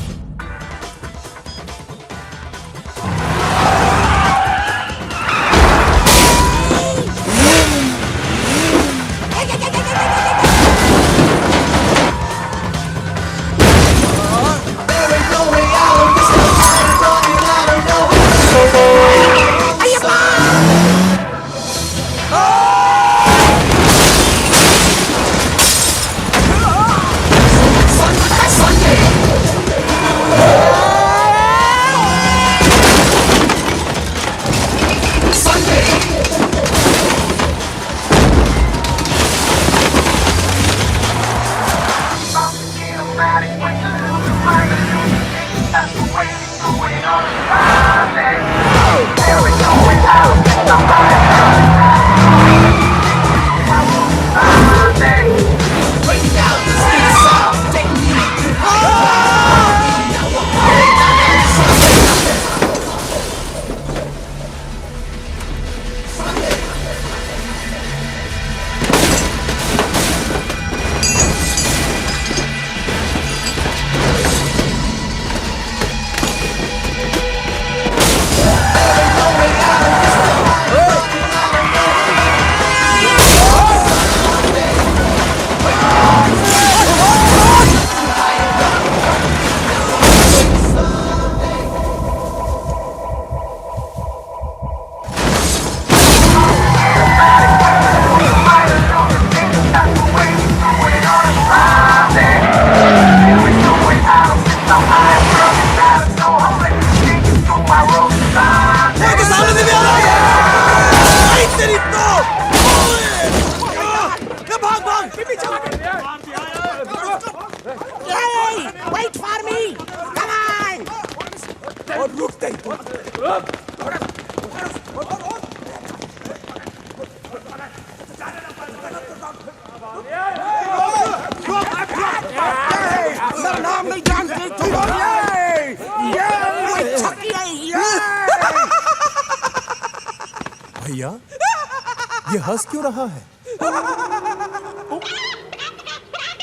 मेरा नाम नहीं जानते तुम लोग। भैया ये हंस क्यों रहा है?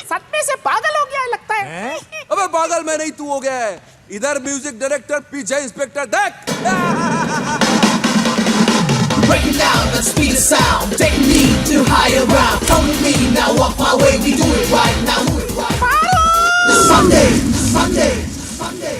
सच में से पागल हो गया है लगता है। अबे पागल मैं नहीं, तू हो गया है। इधर म्यूजिक डायरेक्टर, पीछे इंस्पेक्टर, देख। Break it down, the speed of sound. Take me to higher ground. Come with me, now walk my way. We do it right now. Sunday, Sunday, Sunday.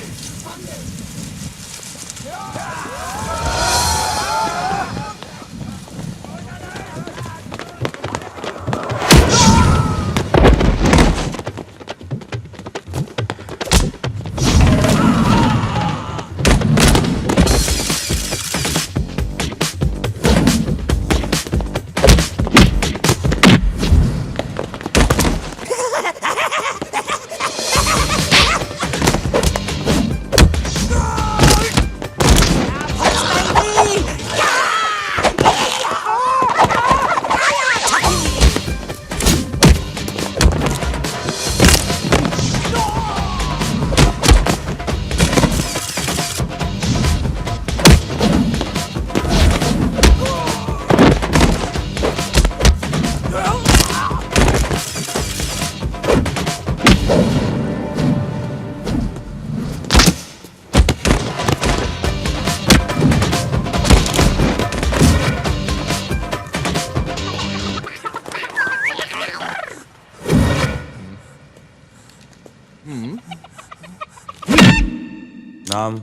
नाम?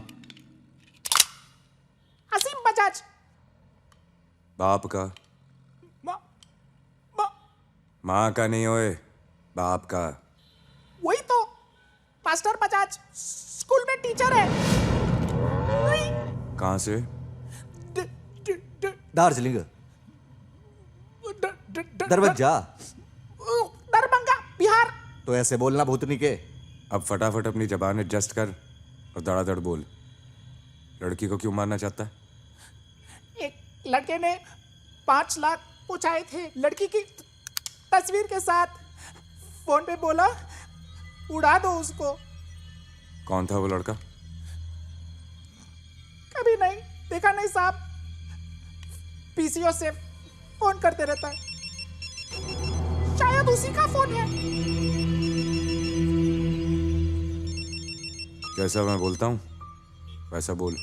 असीम बजाज। बाप का? माँ का नहीं होए, बाप का। वही तो, मास्टर बजाज स्कूल में टीचर है। कहाँ से? दार्जिलिंग। दरवाजा। दरभंगा, बिहार। तो ऐसे बोलना भूतनी के। अब फटाफट अपनी जबान एडजस्ट कर और धड़ाधड़ बोल। लड़की को क्यों मारना चाहता है? एक लड़के ने 5 लाख पूछाए थे लड़की की तस्वीर के साथ। फोन पे बोला उड़ा दो उसको। कौन था वो लड़का? कभी नहीं देखा नहीं साहब, पीसीओ से फोन करते रहता है, शायद उसी का फोन है। जैसा मैं बोलता हूँ वैसा बोल।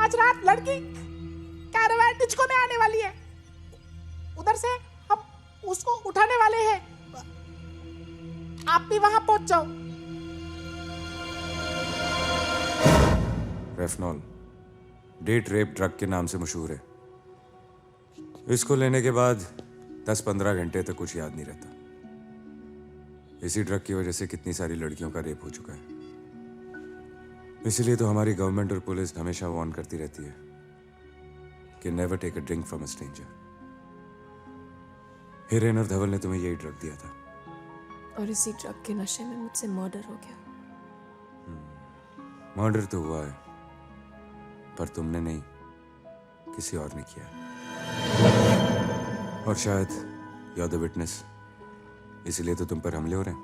आज रात लड़की कैरावान डिस्को में आने वाली है, उधर से हम उसको उठाने वाले हैं। आप भी वहां पहुंच जाओ। रेफनॉल डेट रेप ड्रग के नाम से मशहूर है। इसको लेने के बाद 10-15 घंटे तक कुछ याद नहीं रहता। इसी ड्रग की वजह से कितनी सारी लड़कियों का रेप हो चुका है। इसीलिए तो हमारी गवर्नमेंट और पुलिस हमेशा वार्न करती रहती है कि never take a drink from a stranger. Hiren और धवल ने तुम्हें यही ड्रग दिया था। और इसी ड्रग के नशे में मुझसे मर्डर हो गया। मर्डर तो हुआ है, पर तुमने नहीं, किसी और ने किया है। और शायद यू आर द विटनेस, इसीलिए तो तुम पर हमले हो रहे हैं।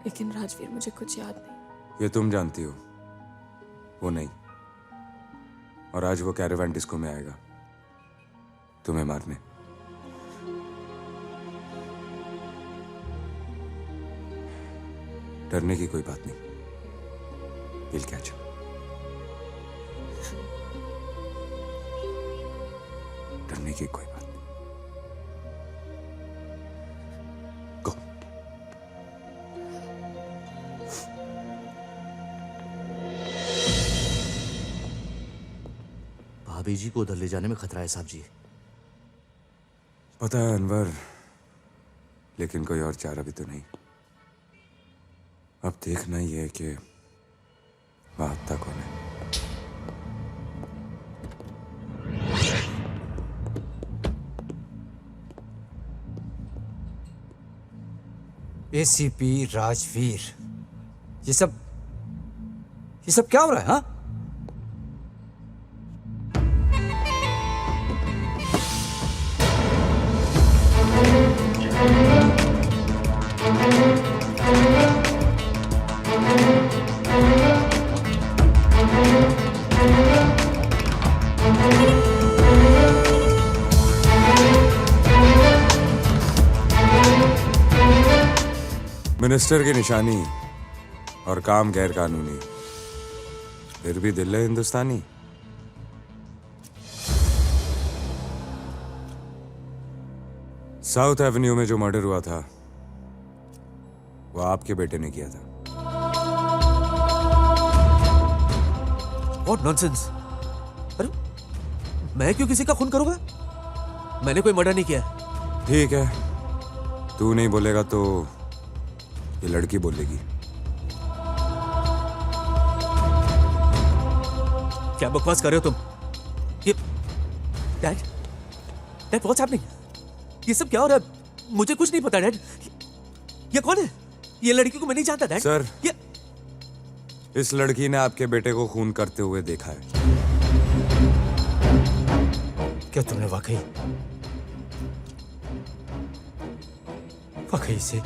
लेकिन राजवीर मुझे कुछ याद नहीं। ये तुम जानती हो, वो नहीं। और आज वो कैरावान डिस्को में आएगा तुम्हें मारने। डरने की कोई बात नहीं, विल कैच यू। डरने की कोई बात नहीं। भाभी जी को उधर ले जाने में खतरा है साहब जी। पता है अनवर, लेकिन कोई और चारा भी तो नहीं। अब देखना ही है कि वाहता कौन है। एसीपी राजवीर, ये सब क्या हो रहा है? हाँ, मिनिस्टर की निशानी और काम गैर कानूनी, फिर भी दिल है हिंदुस्तानी। साउथ एवेन्यू में जो मर्डर हुआ था वो आपके बेटे ने किया था। What nonsense? अरे मैं क्यों किसी का खून करूंगा? मैंने कोई मर्डर नहीं किया। ठीक है, तू नहीं बोलेगा तो ये लड़की बोलेगी। क्या बकवास कर रहे हो तुम? ये डैड व्हाट्स हैपनिंग? ये सब क्या हो रहा है? मुझे कुछ नहीं पता डैड। ये कौन है? ये लड़की को मैं नहीं जानता डैड। सर, ये इस लड़की ने आपके बेटे को खून करते हुए देखा है। क्या तुमने वाकई इसे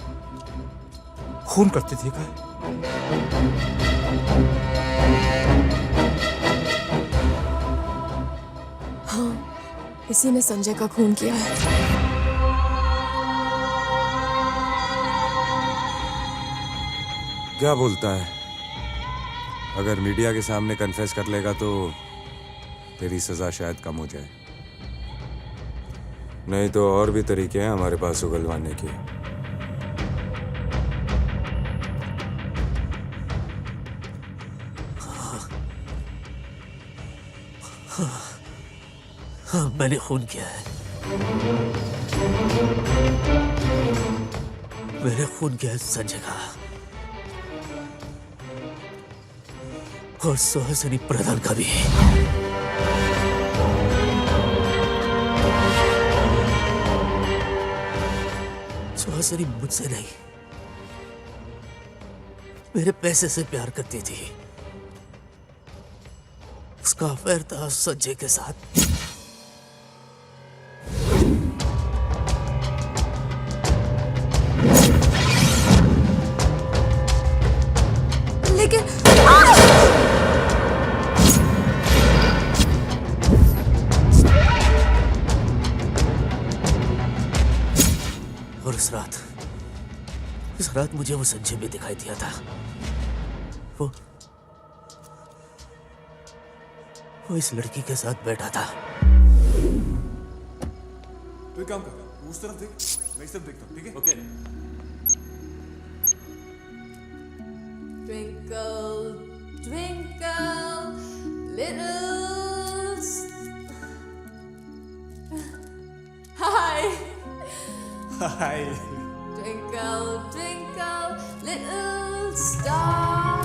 खून करते देखा है? हाँ, इसी ने संजय का खून किया है। क्या बोलता है? अगर मीडिया के सामने कन्फेस कर लेगा तो तेरी सजा शायद कम हो जाए। नहीं तो और भी तरीके हैं हमारे पास उगलवाने के। हाँ, मैंने खून किया है। मैंने खून किया है संजय का और सुहासिनी प्रधान का भी। सुहासिनी मुझसे नहीं, मेरे पैसे से प्यार करती थी। उसका अफेयर था संजय के साथ। लेकिन और इस रात मुझे वो संजय भी दिखाई दिया था। वो इस लड़की के साथ बैठा था। तू एक काम कर, उस तरफ देख, मैं इस तरफ देखता हूँ, ठीक है? Okay. Twinkle, twinkle, little Hi. Hi. Twinkle, twinkle, little star.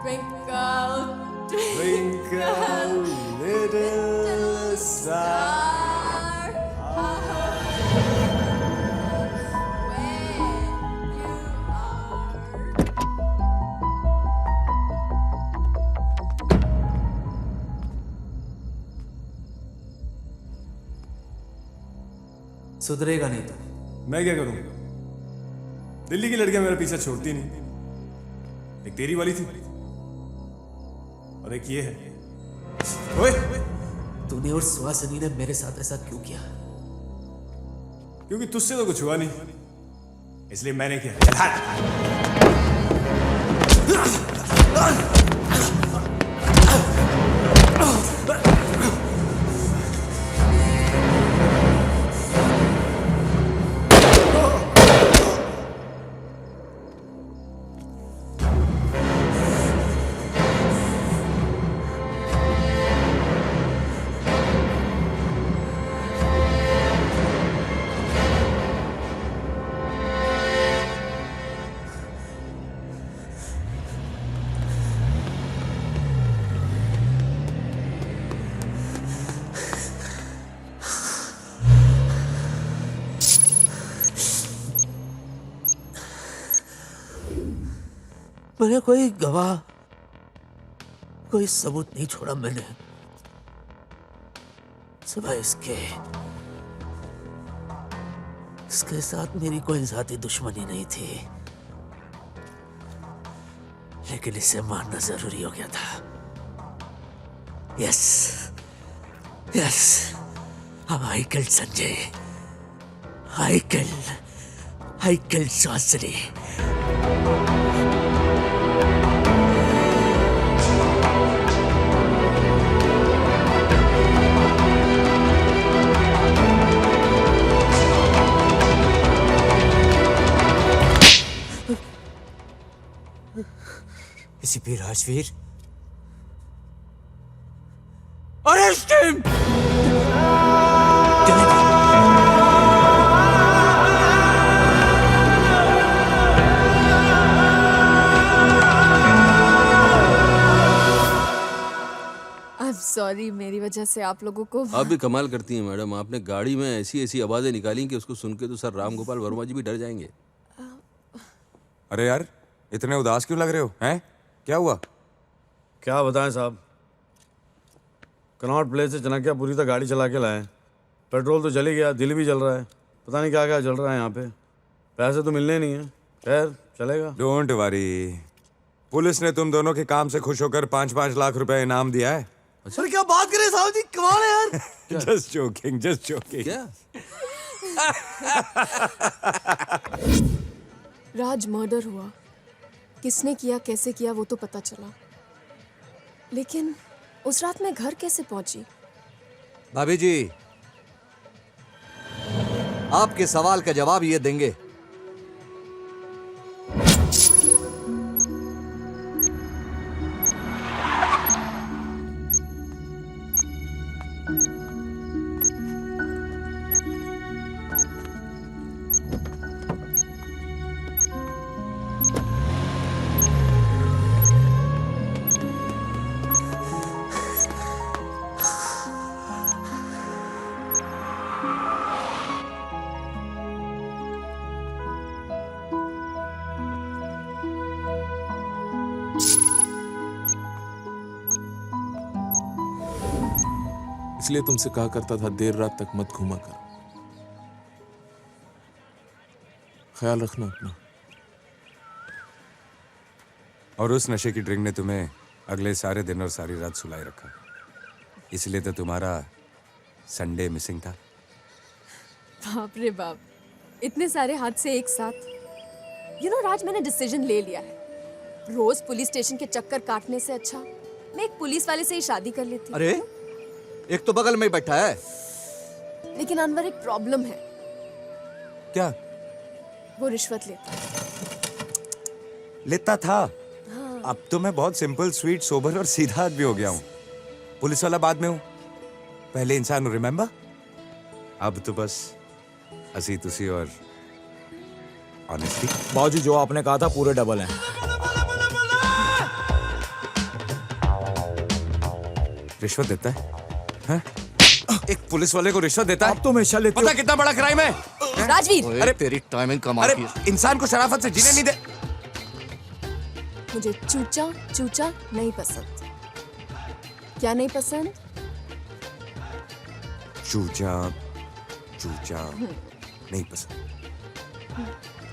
Twinkle, Twinkle, little star. सुधरेगा नहीं तो मैं क्या करूं? दिल्ली की लड़कियां मेरा पीछा छोड़ती नहीं। एक तेरी वाली थी और एक ये है। ओए! तूने और सुहासिनी ने मेरे साथ ऐसा क्यों किया? क्योंकि तुझसे तो कुछ हुआ नहीं, इसलिए मैंने किया। मैंने कोई गवाह, कोई सबूत नहीं छोड़ा मैंने, सिवाय इसके साथ मेरी कोई जाती दुश्मनी नहीं थी, लेकिन इसे मारना जरूरी हो गया था। Yes yes, I killed Sanjay, I killed Shastri. ACP Rajveer, arrest him! Sorry, मेरी वजह से आप लोगों को। आप भी कमाल करती हैं मैडम, आपने गाड़ी में ऐसी ऐसी आवाजें निकाली कि उसको सुन के तो सर राम गोपाल वर्मा जी भी डर जाएंगे। अरे यार, इतने उदास क्यों लग रहे हो? हैं? क्या हुआ? क्या बताएं साहब, कनॉट प्लेस से चनकियापुरी तक गाड़ी चला के लाए, पेट्रोल तो चल ही गया, दिल भी जल रहा है, पता नहीं क्या क्या चल रहा है यहाँ पे, पैसे तो मिलने नहीं है, खैर चलेगा। डोंट वरी, पुलिस ने तुम दोनों के काम से खुश होकर 5-5 लाख रुपए इनाम दिया है। सर क्या बात करें साहब जी, कमाल है यार। Just joking, just joking. क्या? राज मर्डर हुआ, किसने किया, कैसे किया, वो तो पता चला, लेकिन उस रात मैं घर कैसे पहुंची? भाभी जी, आपके सवाल का जवाब ये देंगे। इसलिए तुमसे कहा करता था देर रात तक मत घूमा कर। ख्याल रखना अपना। और उस नशे की ड्रिंक ने तुम्हें अगले सारे दिन और सारी रात सुलाए रखा, इसलिए तो तुम्हारा संडे मिसिंग था। बाप रे बाप, इतने सारे हादसे एक साथ। राज, मैंने डिसीजन ले लिया है, रोज पुलिस स्टेशन के चक्कर काटने से अच्छा मैं एक पुलिस वाले से ही शादी कर लेती। अरे, एक तो बगल में ही बैठा है। लेकिन अनवर, एक प्रॉब्लम है। क्या? वो रिश्वत लेता था। हाँ। अब तो मैं बहुत सिंपल, स्वीट, सोबर और सीधा आदमी हो गया हूँ। पुलिस वाला बाद में हूँ, पहले इंसान हूँ, रिमेम्बर? अब तो बस हंसी तुसी और ऑनेस्टी। बाबूजी, जो आपने कहा था पूरे डबल हैं। रिश्वत देता है? हाँ? एक पुलिस वाले को रिश्वत देता है? आप तो हमेशा लेते हो। पता कितना बड़ा क्राइम है? राजवीर, अरे तेरी टाइमिंग कमाल की है। इंसान को शराफत से जीने नहीं दे। मुझे चूचा चूचा नहीं पसंद। क्या नहीं पसंद? चूचा चूचा नहीं पसंद।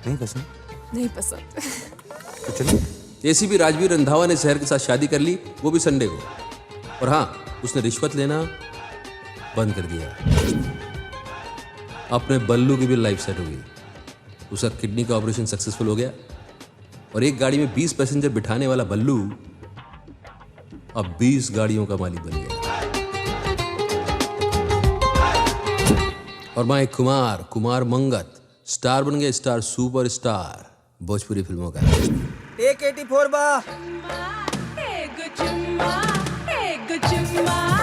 नहीं पसंद? नहीं पसंद। तो चलिए। एसीपी राजवीर रंधावा ने शहर के साथ शादी कर ली, वो भी संडे को। और हाँ, उसने रिश्वत लेना बंद कर दिया। अपने बल्लू की भी लाइफ सेट हो गई, उसका किडनी का ऑपरेशन सक्सेसफुल हो गया और एक गाड़ी में 20 पैसेंजर बिठाने वाला बल्लू अब 20 गाड़ियों का मालिक बन गया। और मां एक कुमार मंगत स्टार बन गया, स्टार, सुपर स्टार भोजपुरी फिल्मों का। टेक 84 बा। एक चुम्मा